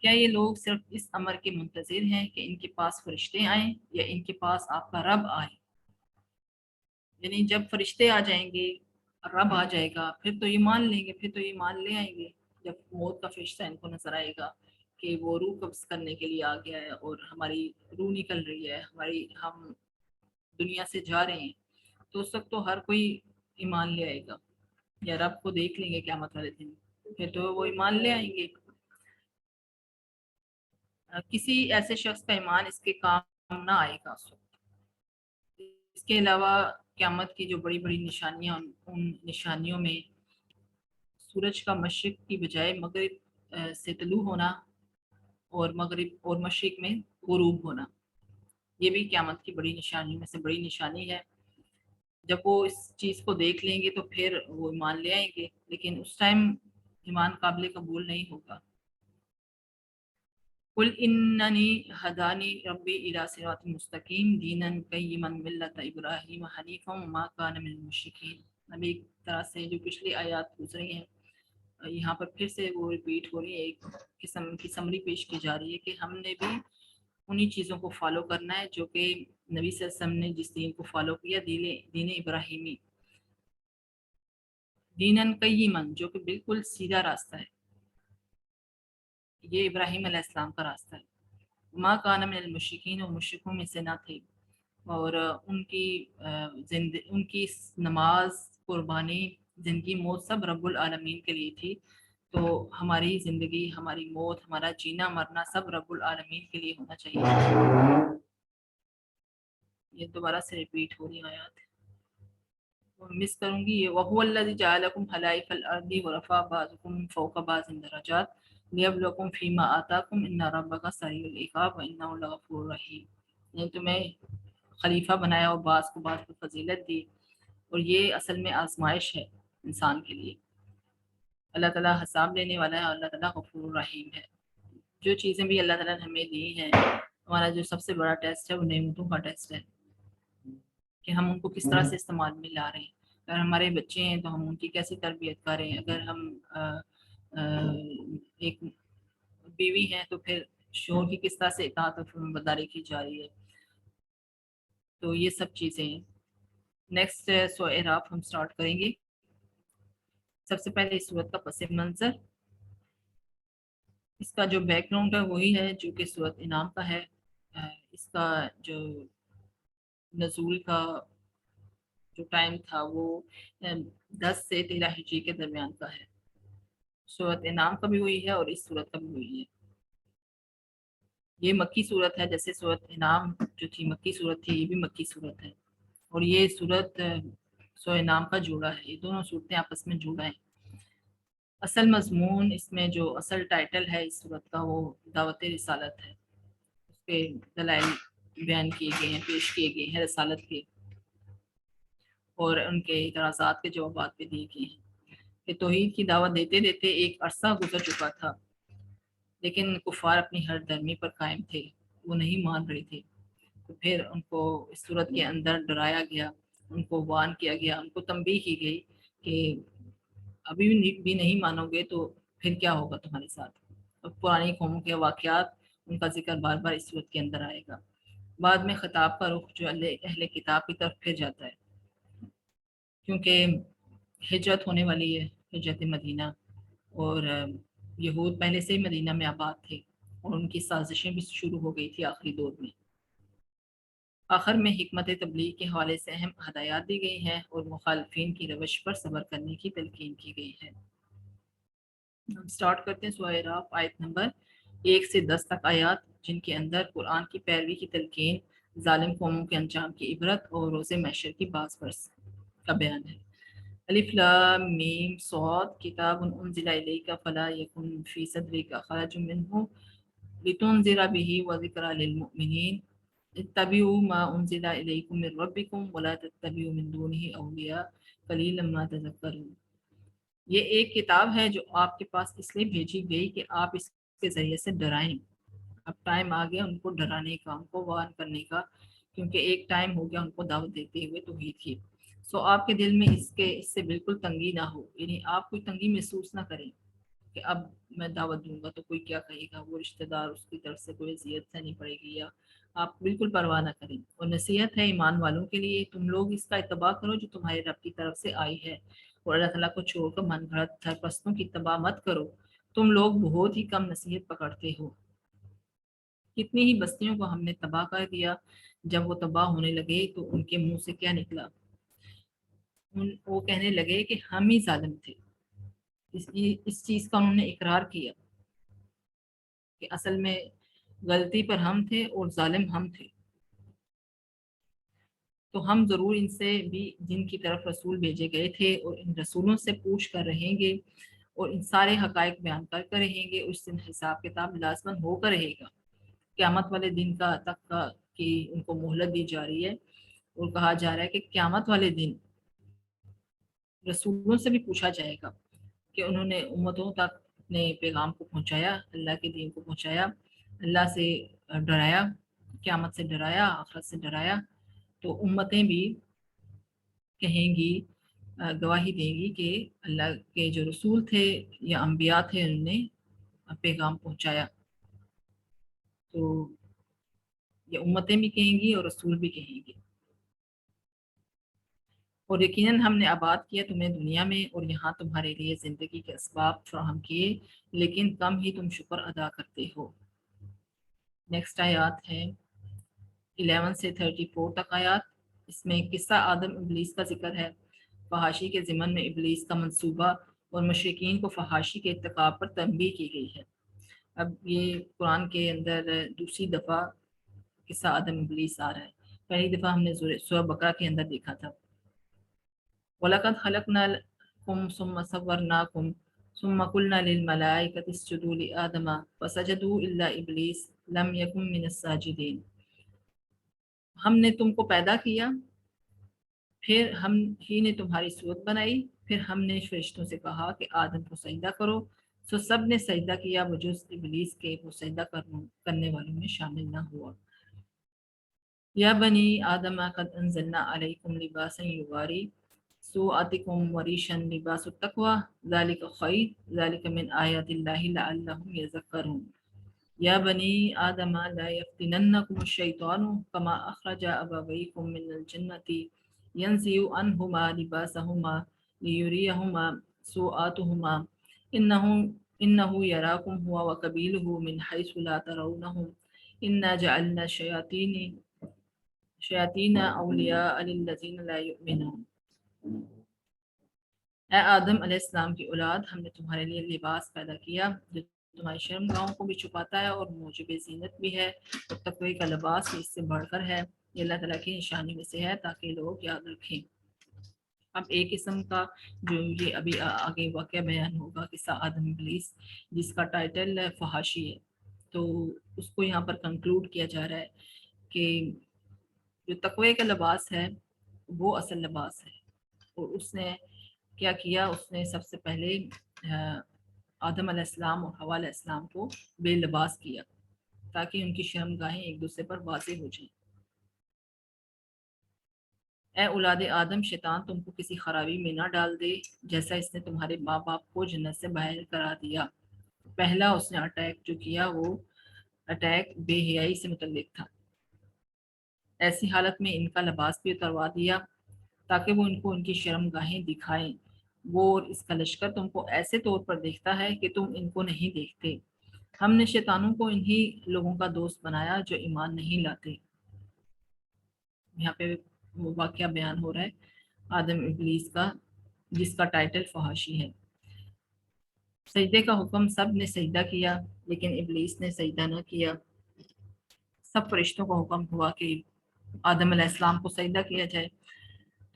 کیا یہ لوگ صرف اس امر کے منتظر ہیں کہ ان کے پاس فرشتے آئیں یا ان کے پاس آپ کا رب آئے؟ یعنی جب فرشتے آ جائیں گے، رب آ جائے گا، پھر تو یہ مان لیں گے، پھر تو یہ مان لے آئیں گے۔ جب موت کا فرشتہ ان کو نظر آئے گا کہ وہ روح قبض کرنے کے لیے آ گیا ہے اور ہماری روح نکل رہی ہے، ہم دنیا سے جا رہے ہیں، تو اس وقت تو ہر کوئی ایمان لے آئے گا یا رب کو دیکھ لیں گے قیامت والے دن، پھر تو وہ ایمان لے آئیں گے۔ کسی ایسے شخص کا ایمان اس کے کام نہ آئے گا اس وقت۔ اس کے علاوہ قیامت کی جو بڑی بڑی نشانیاں، ان نشانیوں میں سورج کا مشرق کی بجائے مغرب سے طلوع ہونا اور مغرب اور مشرق میں غروب ہونا، یہ بھی قیامت کی بڑی نشانیوں میں سے بڑی نشانی ہے۔ جب وہ اس چیز کو دیکھ لیں گے تو پھر وہ ایمان لے آئیں گے، لیکن اس ٹائم ایمان قابل قبول نہیں ہوگا۔ قل اننی ہدانی ربی الی صراط مستقیم دینا قیما ملت ابراہیم حنیفا وما کان من المشرکین۔ ابھی ایک طرح سے جو پچھلی آیات گزری ہیں یہاں پر پھر سے وہ ریپیٹ ہو رہی ہے، ایک قسم کی سمری پیش کی جا رہی ہے کہ ہم نے بھی انہی چیزوں کو فالو کرنا ہے جو کہ نبی صلی اللہ علیہ وسلم نے جس دین کو فالو کیا، دین ابراہیمی، دینن قیمن، جو کہ بالکل سیدھا راستہ ہے، یہ ابراہیم علیہ السلام کا راستہ ہے۔ ما کان من المشرکین، اور مشرکوں میں سے نہ تھے، اور ان کی نماز، قربانی، زندگی، موت سب رب العالمین کے لیے تھی۔ تو ہماری زندگی، ہماری موت، ہمارا جینا مرنا سب رب العالمین کے لیے ہونا چاہیے۔ یہ دوبارہ سے ریپیٹ ہو رہی آیات، مس کروں گی یہ، وَهُوَ الَّذِي جَعَلَكُمْ خَلَائِفَ الْأَرْضِ وَرَفَعَ بَعْضَكُمْ فَوْقَ بَعْضٍ دَرَجَاتٍ لِيَبْلُوَكُمْ فِي مَا آتَاكُمْ إِنَّ رَبَّكَ سَرِيعُ الْعِقَابِ وَإِنَّهُ لَغَفُورٌ رَحِيمٌ۔ یہ تمہیں خلیفہ بنایا اور بعض کو بعض کو فضیلت دی، اور یہ اصل میں آزمائش ہے انسان کے لیے۔ اللہ تعالیٰ حساب لینے والا ہے، اور اللہ تعالیٰ غفور رحیم ہے۔ جو چیزیں بھی اللہ تعالیٰ نے ہمیں دی ہیں، ہمارا جو سب سے بڑا ٹیسٹ ہے وہ نعمتوں کا ٹیسٹ ہے کہ ہم ان کو کس طرح سے استعمال میں لا رہے ہیں۔ اگر ہمارے بچے ہیں تو ہم ان کی کیسی تربیت کریں، اگر ہم ایک بیوی ہیں تو پھر شوہر کی کس طرح سے اطاعت و فرمانبرداری کی جا رہی ہے۔ تو یہ سب چیزیں ہیں۔ نیکسٹ سورہ اعراف ہم سٹارٹ کریں گے۔ سب سے پہلے اس صورت کا پس منظر، اس کا جو بیک گراؤنڈ ہے وہی ہے جو کہ سورۃ انعام کا ہے۔ اس کا جو نزول کا جو ٹائم تھا وہ 10 سے 13 ہجری کے درمیان کا ہے۔ سورۃ انعام کا بھی وہی ہے اور اس سورت کا بھی وہی ہے۔ یہ مکی صورت ہے، جیسے سورۃ انعام جو تھی مکی صورت تھی، یہ بھی مکی صورت ہے، اور یہ صورت سورۃ انعام کا جوڑا ہے۔ یہ دونوں صورتیں آپس میں جوڑا ہیں۔ اصل مضمون اس میں جو اصل ٹائٹل ہے اس صورت کا وہ دعوت رسالت ہے۔ اس کے دلائل بیان کیے گئے ہیں، پیش کیے گئے ہیں رسالت کے، اور ان کے اعتراضات کے جوابات بھی دیے گئے ہیں کہ توحید کی دعوت دیتے دیتے ایک عرصہ گزر چکا تھا، لیکن کفار اپنی ہر درمی پر قائم تھے، وہ نہیں مان رہے تھے۔ تو پھر ان کو اس صورت کے اندر ڈرایا گیا، ان کو وارن کیا گیا، ان کو تنبیہ کی گئی کہ ابھی بھی نہیں مانو گے تو پھر کیا ہوگا تمہارے ساتھ۔ اور پرانی قوموں کے واقعات، ان کا ذکر بار بار اس صورت کے اندر آئے گا۔ بعد میں خطاب کا رخ جو اہل کتاب کی طرف پھر جاتا ہے، کیونکہ ہجرت ہونے والی ہے، ہجرت مدینہ، اور یہود پہلے سے ہی مدینہ میں آباد تھے، اور ان کی سازشیں بھی شروع ہو گئی تھی آخری دور میں۔ آخر میں حکمت تبلیغ کے حوالے سے اہم ہدایات دی گئی ہیں، اور مخالفین کی روش پر صبر کرنے کی تلقین کی گئی ہے۔ ہم سٹارٹ کرتے ہیں سورہ اعراف آیت نمبر 1 سے 10 تک آیات، جن کے اندر قرآن کی پیروی کی تلقین، ظالم قوموں کے انجام کی عبرت، اور روز محشر کی باز پرس کا بیان ہے۔ الف لام میم صاد کتاب انزل الیک فلا یکن فی صدرک حرج منہ لتنذر به وذکری للمؤمنین اتبعوا ما انزل الیکم من ربکم ولا تتبعوا من دونہ اولیاء قلیلا ما تذکرون۔ یہ ایک کتاب ہے جو آپ کے پاس اس لیے بھیجی گئی کہ آپ اس کے ذریعے سے ڈرائیں۔ اب ٹائم آ گیا ان کو ڈرانے کا، ان کو وارن کرنے کا، کیونکہ ایک ٹائم ہو گیا ان کو دعوت دیتے ہوئے توحید کی۔ سو آپ کے دل میں اس سے بالکل تنگی نہ ہو، یعنی آپ کوئی تنگی محسوس نہ کریں کہ اب میں دعوت دوں گا تو کوئی کیا کہے گا، وہ رشتہ دار اس کی طرف سے کوئی اذیت سہنی پڑے گی، یا آپ بالکل پرواہ نہ کریں۔ اور نصیحت ہے ایمان والوں کے لیے، تم لوگ اس کا اتباع کرو جو تمہارے رب کی طرف سے آئی ہے، اور اللہ تعالیٰ کو چھوڑ کر من گھڑت سرپرستوں کی اتباع مت کرو، تم لوگ بہت ہی کم نصیحت پکڑتے ہو۔ کتنی ہی بستیوں کو ہم نے تباہ کر دیا، جب وہ تباہ ہونے لگے تو ان کے منہ سے کیا نکلا، وہ کہنے لگے کہ ہم ہی ظالم تھے. اس چیز کا انہوں نے اقرار کیا کہ اصل میں غلطی پر ہم تھے اور ظالم ہم تھے. تو ہم ضرور ان سے بھی جن کی طرف رسول بھیجے گئے تھے اور ان رسولوں سے پوچھ کر رہیں گے اور ان سارے حقائق بیان کر رہیں گے. اس دن حساب کتاب لازماً ہو کر رہے گا. قیامت والے دن کا تک کا کہ ان کو مہلت دی جا رہی ہے اور کہا جا رہا ہے کہ قیامت والے دن رسولوں سے بھی پوچھا جائے گا کہ انہوں نے امتوں تک اپنے پیغام کو پہنچایا، اللہ کے دین کو پہنچایا، اللہ سے ڈرایا، قیامت سے ڈرایا، آخرت سے ڈرایا. تو امتیں بھی کہیں گی، گواہی دیں گی کہ اللہ کے جو رسول تھے یا انبیاء تھے انہوں نے پیغام پہنچایا. تو یہ امتیں بھی کہیں گی اور رسول بھی کہیں گے. اور یقیناً ہم نے آباد کیا تمہیں دنیا میں اور یہاں تمہارے لیے زندگی کے اسباب فراہم کیے، لیکن کم ہی تم شکر ادا کرتے ہو. نیکسٹ آیات ہے 11 سے 34 تک آیات. اس میں قصہ آدم ابلیس کا ذکر ہے. فحاشی کے ضمن میں ابلیس کا منصوبہ اور مشرکین کو فحاشی کے ارتکاب پر تنبیہ کی گئی ہے. اب یہ قرآن کے اندر دوسری دفعہ قصہ آدم ابلیس آ رہا ہے. پہلی دفعہ ہم نے سورہ بقرہ کے اندر دیکھا تھا. وَلَقَدْ خَلَقْنَاكُمْ ثُمَّ صَوَّرْنَاكُمْ ثُمَّ قُلْنَا لِلْمَلَائِكَةِ اسْجُدُوا لِآدَمَ فَسَجَدُوا إِلَّا إِبْلِيسَ لَمْ يَكُنْ مِنَ السَّاجِدِينَ. ہم نے تم کو پیدا کیا، پھر ہم ہی نے تمہاری صورت بنائی، پھر ہم نے فرشتوں سے کہا کہ آدم کو سجدہ کرو، سو سب نے سجدہ کیا بجز ابلیس کے، وہ سجدہ کرنے والوں میں شامل نہ ہوا. یا بنی آدم قد انزلنا علیکم لباسا یواری سوءاتکم وریشا لباس التقوی ذالک خیر ذالک من آیات اللہ لعلہم یذکرون. یا بنی آدم لا یفتننکم الشیطان کما اخرج ابویکم من الجنۃ ینزع عنہما لباسہما لیریہما سوءاتہما انہ یراکم ہوا وقبیلہ من حیث لا ترونہم انا جعلنا شیاطین اولیاء للذین لا یؤمنون. اے آدم علیہ السلام کی اولاد، ہم نے تمہارے لیے لباس پیدا کیا جو تمہاری شرمگاہوں کو بھی چھپاتا ہے اور موجب زینت بھی ہے، اور تقوی کا لباس اس سے بڑھ کر ہے. یہ اللہ تعالیٰ کی نشانی میں سے ہے تاکہ لوگ یاد رکھیں. اب ایک قسم کا جو یہ ابھی آگے واقعہ بیان ہوگا قصہ آدم ابلیس، جس کا ٹائٹل فحاشی ہے، تو اس کو یہاں پر کنکلوڈ کیا جا رہا ہے کہ جو تقوی کا لباس ہے وہ اصل لباس ہے. اور اس نے کیا کیا؟ اس نے سب سے پہلے آدم علیہ السلام اور حوا علیہ السلام کو بے لباس کیا تاکہ ان کی شرمگاہیں ایک دوسرے پر واضح ہو جائیں. اے اولاد آدم، شیطان تم کو کسی خرابی میں نہ ڈال دے جیسا اس نے تمہارے ماں باپ کو جنت سے باہر کرا دیا. پہلا اس نے اٹیک جو کیا وہ اٹیک بے حیائی سے متعلق تھا. ایسی حالت میں ان کا لباس بھی اتروا دیا تاکہ وہ ان کو ان کی شرمگاہیں دکھائیں. وہ اور اس کا لشکر تم کو ایسے طور پر دیکھتا ہے کہ تم ان کو نہیں دیکھتے. ہم نے شیطانوں کو انہی لوگوں کا دوست بنایا جو ایمان نہیں لاتے. یہاں پہ وہ واقعہ بیان ہو رہا ہے آدم ابلیس کا، جس کا ٹائٹل فحاشی ہے. سجدے کا حکم سب نے سجدہ کیا لیکن ابلیس نے سجدہ نہ کیا. سب فرشتوں کو حکم ہوا کہ آدم علیہ السلام کو سجدہ کیا جائے،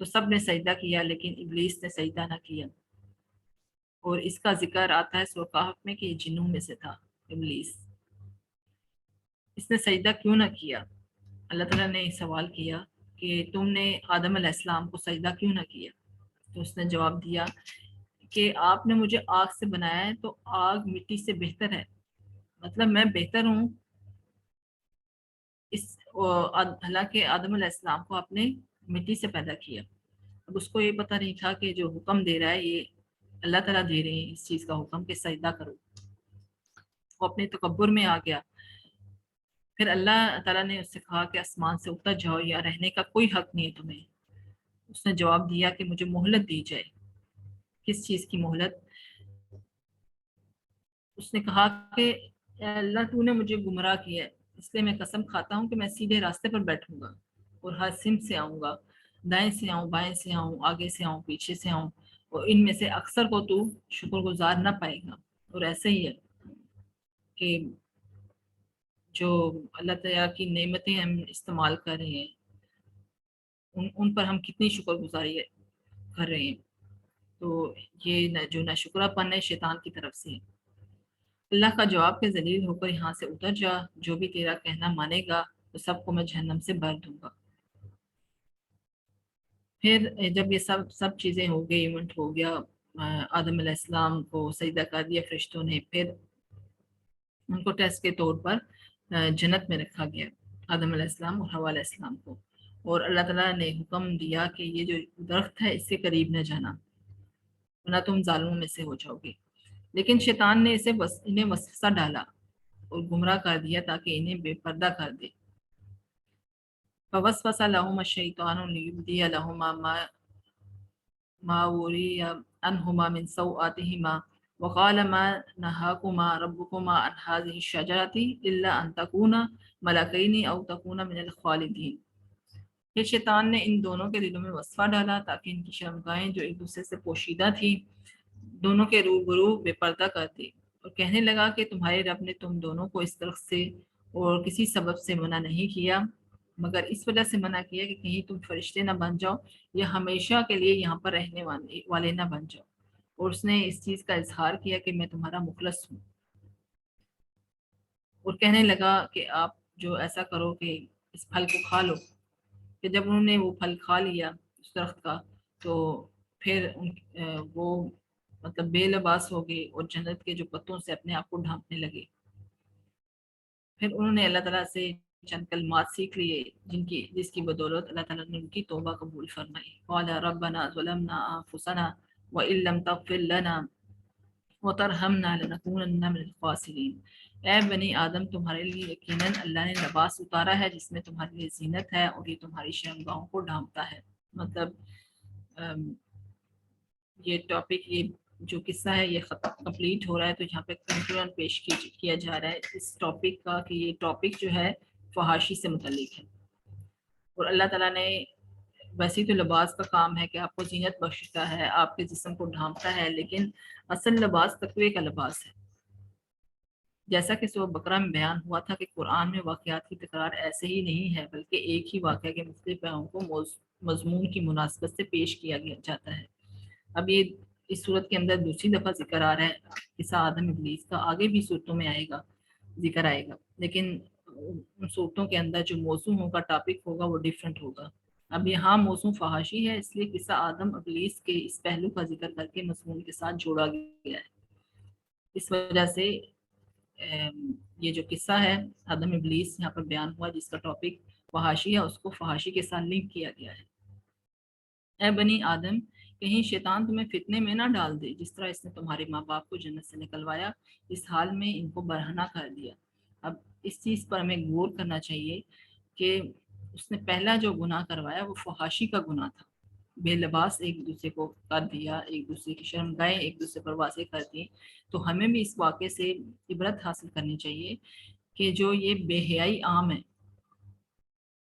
تو سب نے سجدہ کیا لیکن ابلیس نے سجدہ نہ کیا. اور اس کا ذکر آتا ہے سورہ کہف میں کہ یہ جنوں میں سے تھا ابلیس. اس نے سجدہ کیوں نہ کیا؟ اللہ تعالیٰ نے سوال کیا کہ تم نے آدم علیہ السلام کو سجدہ کیوں نہ کیا؟ تو اس نے جواب دیا کہ آپ نے مجھے آگ سے بنایا ہے تو آگ مٹی سے بہتر ہے، مطلب میں بہتر ہوں. حالانکہ آدم علیہ السلام کو آپ نے مٹی سے پیدا کیا. اب اس کو یہ پتہ نہیں تھا کہ جو حکم دے رہا ہے یہ اللہ تعالیٰ دے رہے ہیں اس چیز کا حکم کہ سجدہ کرو. وہ اپنے تکبر میں آ گیا. پھر اللہ تعالیٰ نے اس سے کہا کہ آسمان سے اتر جاؤ یا رہنے کا کوئی حق نہیں ہے تمہیں. اس نے جواب دیا کہ مجھے مہلت دی جائے. کس چیز کی مہلت؟ اس نے کہا کہ اللہ تو نے مجھے گمراہ کیا ہے، اس لیے میں قسم کھاتا ہوں کہ میں سیدھے راستے پر بیٹھوں گا اور ہر سمت سے آؤں گا. دائیں سے آؤں بائیں سے آؤں آگے سے آؤں پیچھے سے آؤں، اور ان میں سے اکثر کو تو شکر گزار نہ پائے گا۔ اور ایسا ہی ہے کہ جو اللہ تعالیٰ کی نعمتیں ہم استعمال کر رہے ہیں ان پر ہم کتنی شکر گزاری کر رہے ہیں، تو یہ جو ناشکرا پن ہے شیطان کی طرف سے ہے۔ اللہ کا جواب کے ذلیل ہو کر یہاں سے اتر جا، جو بھی تیرا کہنا مانے گا تو سب کو میں جہنم سے بھر دوں گا۔ پھر جب یہ سب چیزیں ہو گئی، ایونٹ ہو گیا، آدم علیہ السلام کو سجدہ کر دیا فرشتوں نے، پھر ان کو ٹیسٹ کے طور پر جنت میں رکھا گیا، آدم علیہ السلام اور حوا علیہ السلام کو، اور اللہ تعالیٰ نے حکم دیا کہ یہ جو درخت ہے اس سے قریب نہ جانا ورنہ تم ظالموں میں سے ہو جاؤ گے۔ لیکن شیطان نے انہیں وسوسہ ڈالا اور گمراہ کر دیا تاکہ انہیں بے پردہ کر دے۔ فوسوس لهما الشیطان لیبدی لهما ما وری عنہما من سوآتہما وقال ما نہاکما ربکما عن هذه الشجرة الا ان تکونا ملکین او تکونا من الخالدین۔ پھر شیطان نے ان دونوں کے دلوں میں وسوسہ ڈالا تاکہ ان کی شرمگاہیں جو ایک دوسرے سے پوشیدہ تھیں دونوں کے روبرو بے پردہ کر دے، اور کہنے لگا کہ تمہارے رب نے تم دونوں کو اس درخت سے اور کسی سبب سے منع نہیں کیا مگر اس وجہ سے منع کیا کہ کہیں تم فرشتے نہ بن جاؤ یا ہمیشہ کے لیے یہاں پر رہنے والے نہ بن جاؤ۔ اور اس نے اس چیز کا اظہار کیا کہ میں تمہارا مخلص ہوں، اور کہنے لگا کہ آپ جو ایسا کرو کہ اس پھل کو کھا لو۔ کہ جب انہوں نے وہ پھل کھا لیا اس درخت کا تو پھر وہ مطلب بے لباس ہو گئے اور جنت کے جو پتوں سے اپنے آپ کو ڈھانپنے لگے۔ پھر انہوں نے اللہ تعالیٰ سے چند کلمات سیکھ لیے جس کی بدولت اللہ تعالیٰ نے ان کی توبہ قبول فرمائی۔ قال ربنا ظلمنا انفسنا وان لم تغفر لنا وترحمنا لنکونن من الخاسرین۔ اے بنی آدم تمہارے لیے یقیناً اللہ نے لباس اتارا ہے جس میں تمہارے لیے زینت ہے اور یہ تمہاری شرمگاہوں کو ڈھانپتا ہے۔ مطلب یہ ٹاپک، یہ جو قصہ ہے یہ کمپلیٹ ہو رہا ہے، تو یہاں پہ کنکلوژن پیش کیا جا رہا ہے اس ٹاپک کا کہ یہ ٹاپک جو ہے فحاشی سے متعلق ہے۔ اور اللہ تعالیٰ نے ویسے تو لباس کا کام ہے کہ آپ کو زینت بخشتا ہے، آپ کے جسم کو ڈھانپتا ہے، لیکن اصل لباس تقوی کا لباس ہے۔ جیسا کہ سورہ بقرہ میں بیان ہوا تھا کہ قرآن میں واقعات کی تکرار ایسے ہی نہیں ہے بلکہ ایک ہی واقعہ کے مختلف بیانوں کو مضمون کی مناسبت سے پیش کیا جاتا ہے۔ اب یہ اس صورت کے اندر دوسری دفعہ ذکر آ رہا ہے قصہ آدم ابلیس کا، آگے بھی صورتوں میں آئے گا، ذکر آئے گا، لیکن ان صورتوں کے اندر جو موضوع ہوگا، ٹاپک ہوگا، وہ ڈیفرنٹ ہوگا۔ اب یہاں موضوع فحاشی ہے، اس لیے قصہ آدم ابلیس کے اس پہلو کا ذکر کر کے مضمون کے ساتھ جوڑا گیا ہے۔ اس وجہ سے یہ جو قصہ ہے آدم ابلیس یہاں پر بیان ہوا جس کا ٹاپک فحاشی ہے، اس کو فحاشی کے ساتھ لنک کیا گیا ہے۔ اے بنی آدم کہیں شیطان تمہیں فتنے میں نہ ڈال دے جس طرح اس نے تمہارے ماں باپ کو جنت سے نکلوایا، اس حال میں ان کو برہنہ کر دیا۔ اب اس چیز پر ہمیں غور کرنا چاہیے کہ اس نے پہلا جو گناہ کروایا وہ فحاشی کا گناہ تھا، بے لباس ایک دوسرے کو کر دیا، ایک دوسرے کی شرمگاہیں ایک دوسرے پر واضح کر دی۔ تو ہمیں بھی اس واقعے سے عبرت حاصل کرنی چاہیے کہ جو یہ بے حیائی عام ہے،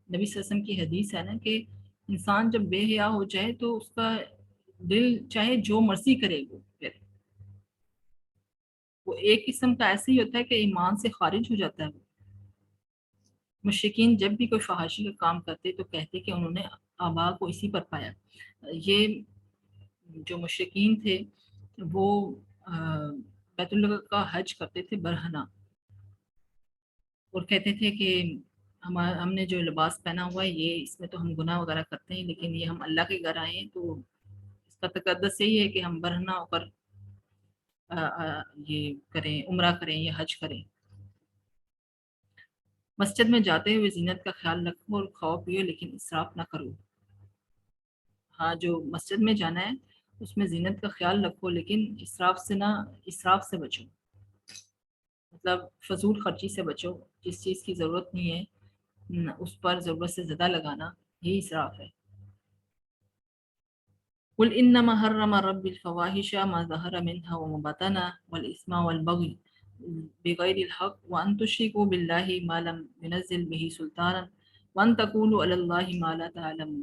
نبی صلی اللہ علیہ وسلم کی حدیث ہے نا کہ انسان جب بے حیا ہو جائے تو اس کا دل چاہے جو مرضی کرے وہ کرے، وہ ایک قسم کا ایسے ہی ہوتا ہے کہ ایمان سے خارج ہو جاتا ہے۔ مشرکین جب بھی کوئی فحاشی کا کام کرتے تو کہتے کہ انہوں نے آبا کو اسی پر پایا۔ یہ جو مشرکین تھے وہ بیت اللہ کا حج کرتے تھے برہنہ، اور کہتے تھے کہ ہم نے جو لباس پہنا ہوا ہے یہ اس میں تو ہم گناہ وغیرہ کرتے ہیں، لیکن یہ ہم اللہ کے گھر آئے ہیں تو اس کا تقدس یہی ہے کہ ہم برہنہ ہو کر یہ کریں، عمرہ کریں یا حج کریں۔ مسجد میں جاتے ہوئے زینت کا خیال رکھو اور کھاؤ پیو لیکن اسراف نہ کرو۔ ہاں جو مسجد میں جانا ہے اس میں زینت کا خیال رکھو لیکن اسراف سے بچو، مطلب فضول خرچی سے بچو، جس چیز کی ضرورت نہیں ہے اس پر ضرورت سے زیادہ لگانا یہی اسراف ہے۔ قل انما حرم رب الفواحش ما ظهر منها وما بطن والاثم والبغي بغير الحق وان تشركوا بالله ما لم ينزل به سلطانا وان تقولوا على الله ما لا تعلمون۔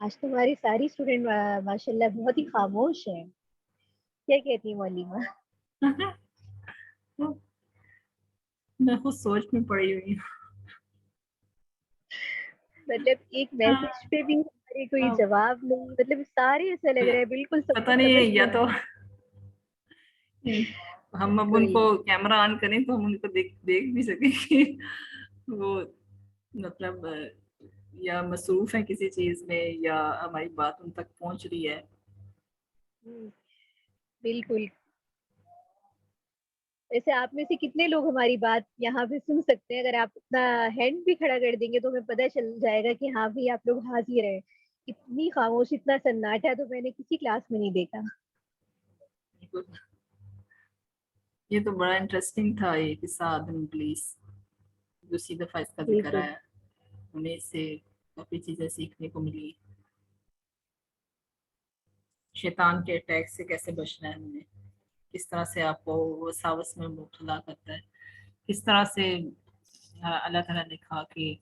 آج تو ہماری ساری اسٹوڈنٹ ماشاء اللہ بہت ہی خاموش ہیں. کیا کہتی ہیں معلمہ؟ میں خود سوچ میں پڑی ہوئی ہوں. مطلب ایک میسج پہ بھی ہمارے کوئی جواب نہیں, مطلب سارے ایسا لگ رہا ہے بالکل سب پتہ کو نہیں ہے سمجھ یا میں تو ہم اب ان کو بالکل کیمرہ آن کریں تو ہم ان کو دیکھ بھی سکیں کہ وہ مطلب یا مصروف ہیں کسی چیز میں یا ہماری بات ان تک پہنچ رہی ہے. بالکل. ویسے آپ میں سے کتنے لوگ ہماری بات یہاں پہ سن سکتے ہیں؟ اگر آپ اپنا ہینڈ بھی کھڑا کر دیں گے تو ہمیں پتہ چل جائے گا کہ ہاں بھی آپ لوگ حاضر ہیں. اتنی خاموش, اتنا سناٹا تو میں نے کسی کلاس میں نہیں دیکھا. یہ تو بڑا انٹرسٹنگ تھا یہ قصہ آدم ابلیس. دوسری دفعہ اس کا ذکر بالکل آیا, ہمیں اس سے کافی چیزیں سیکھنے کو ملی. شیطان کے اٹیک سے کیسے بچنا ہے ہمیں, کس طرح سے آپ کو وساوس میں مبتلا کرتا ہے, کس طرح سے اللہ تعالیٰ نے کہا کہ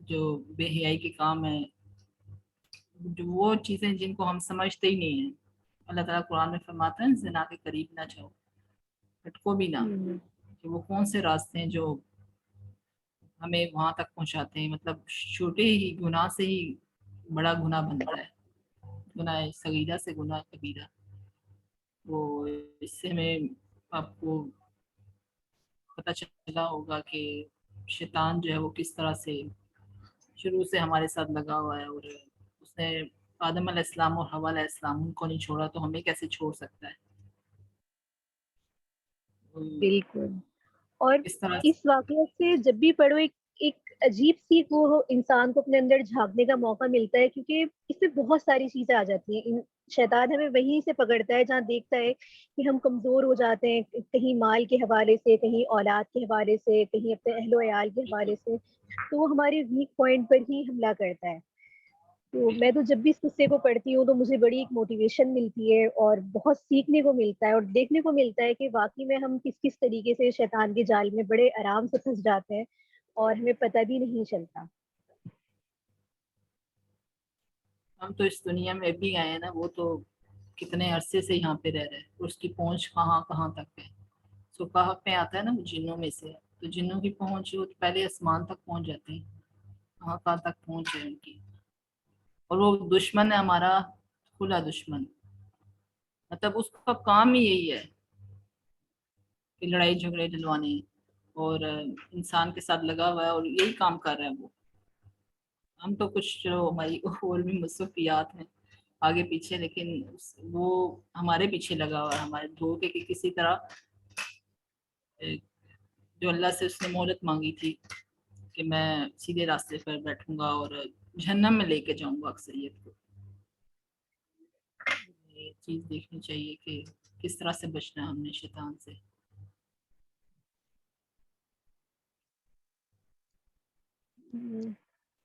جو بے حیائی کے کام ہیں, جو وہ چیزیں جن کو ہم سمجھتے ہی نہیں ہیں, اللہ تعالیٰ قرآن میں فرماتا ہے زنا کے قریب نہ جاؤ, ہٹکو بھی نہ, کہ وہ کون سے راستے ہیں جو ہمیں وہاں تک پہنچاتے ہیں. مطلب چھوٹے ہی گناہ سے ہی بڑا گناہ بنتا ہے, گناہ صغیرہ سے گناہ کبیرہ. وہ اس سے ہمیں آپ کو پتہ چلا ہوگا کہ شیطان جو ہے وہ کس طرح سے شروع سے ہمارے ساتھ لگا ہوا ہے, اور اس نے آدم علیہ السلام اور حوا علیہ السلام ان کو نہیں چھوڑا تو ہمیں کیسے چھوڑ سکتا ہے. بالکل. اور اس طرح اس واقعے سے جب بھی پڑھو ایک عجیب سی وہ انسان کو اپنے اندر جھانکنے کا موقع ملتا ہے, کیونکہ اس سے بہت ساری چیزیں آ جاتی ہیں. شیطان ہمیں وہیں سے پکڑتا ہے جہاں دیکھتا ہے کہ ہم کمزور ہو جاتے ہیں, کہیں مال کے حوالے سے, کہیں اولاد کے حوالے سے, کہیں اپنے اہل و عیال کے حوالے سے, تو وہ ہمارے ویک پوائنٹ پر ہی حملہ کرتا ہے. تو میں تو جب بھی اس قصے کو پڑھتی ہوں تو مجھے بڑی ایک موٹیویشن ملتی ہے اور بہت سیکھنے کو ملتا ہے اور دیکھنے کو ملتا ہے کہ واقعی میں ہم کس کس طریقے سے شیطان کے جال میں بڑے آرام سے پھنس جاتے ہیں اور ہمیں پتہ بھی نہیں چلتا. ہم تو اس دنیا میں بھی آئے ہیں نا, وہ تو کتنے عرصے سے یہاں پہ رہ رہے ہیں, اس کی پہنچ کہاں کہاں تک ہے. سو کہف میں آتا ہے نا وہ جنوں میں سے, تو جنوں کی پہنچ وہ پہلے آسمان تک پہنچ جاتے ہیں, کہاں کہاں تک پہنچ ہے ان کی. اور وہ دشمن ہے ہمارا, کھلا دشمن. مطلب اس کا کام ہی یہی ہے کہ لڑائی جھگڑے دلوانے, اور انسان کے ساتھ لگا ہوا ہے اور یہی کام کر رہا ہے وہ. ہم تو کچھ جو ہماری اور بھی مصروفیات ہیں آگے پیچھے, لیکن وہ ہمارے پیچھے لگا ہوا ہے, ہمارے دھوکے کی کسی طرح جو اللہ سے اس نے مہلت مانگی تھی کہ میں سیدھے راستے پر بیٹھوں گا اور جہنم میں لے کے جاؤں گا اکثریت کو. یہ چیز دیکھنی چاہیے کہ کس طرح سے بچنا ہے ہم نے شیطان سے.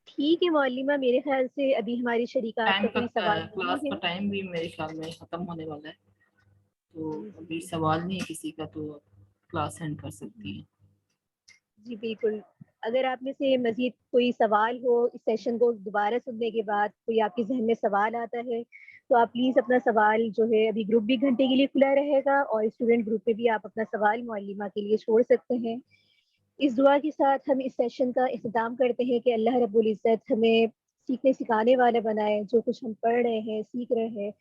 ٹھیک ہے معلمہ, میرے خیال سے ابھی ہماری شریکات کا ٹائم کا کوئی سوال کلاس نہیں کا ہے. ٹائم بھی میرے خیال میں ختم ہونے والا ہے, تو جی ابھی جی سوال نہیں ہے کسی کا تو کلاس اینڈ کر سکتی ہیں. جی بالکل. اگر آپ میں سے مزید کوئی سوال ہو اس سیشن کو دوبارہ سننے کے بعد, کوئی آپ کے ذہن میں سوال آتا ہے تو آپ پلیز اپنا سوال جو ہے, ابھی گروپ بھی گھنٹے کے لیے کھلا رہے گا اور اسٹوڈنٹ گروپ پہ بھی آپ اپنا سوال معلمہ کے لیے چھوڑ سکتے ہیں. اس دعا کے ساتھ ہم اس سیشن کا اختتام کرتے ہیں کہ اللہ رب العزت ہمیں سیکھنے سکھانے والا بنائے, جو کچھ ہم پڑھ رہے ہیں سیکھ رہے ہیں,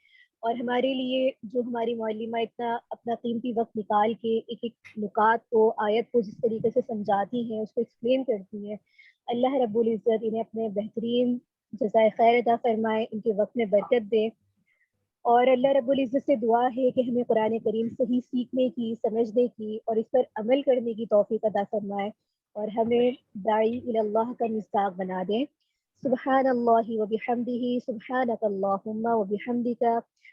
اور ہمارے لیے جو ہماری معلمہ اتنا اپنا قیمتی وقت نکال کے ایک ایک نکات کو, آیت کو جس طریقے سے سمجھاتی ہیں, اس کو ایکسپلین کرتی ہیں, اللہ رب العزت انہیں اپنے بہترین جزائے خیر عطا فرمائے, ان کے وقت میں برکت دے. اور اللہ رب العزت سے دعا ہے کہ ہمیں قرآن کریم صحیح سیکھنے کی, سمجھنے کی اور اس پر عمل کرنے کی توفیق عطا فرمائے, اور ہمیں داعی الی اللہ کا مصداق بنا دے. سبحان اللہ وبحمدہ, سبحانک اللہم وبحمدک,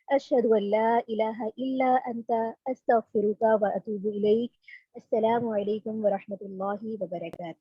اشہد ان لا الہ الا انت, استغفرک واتوب الیک. السلام علیکم ورحمۃ اللہ وبرکاتہ.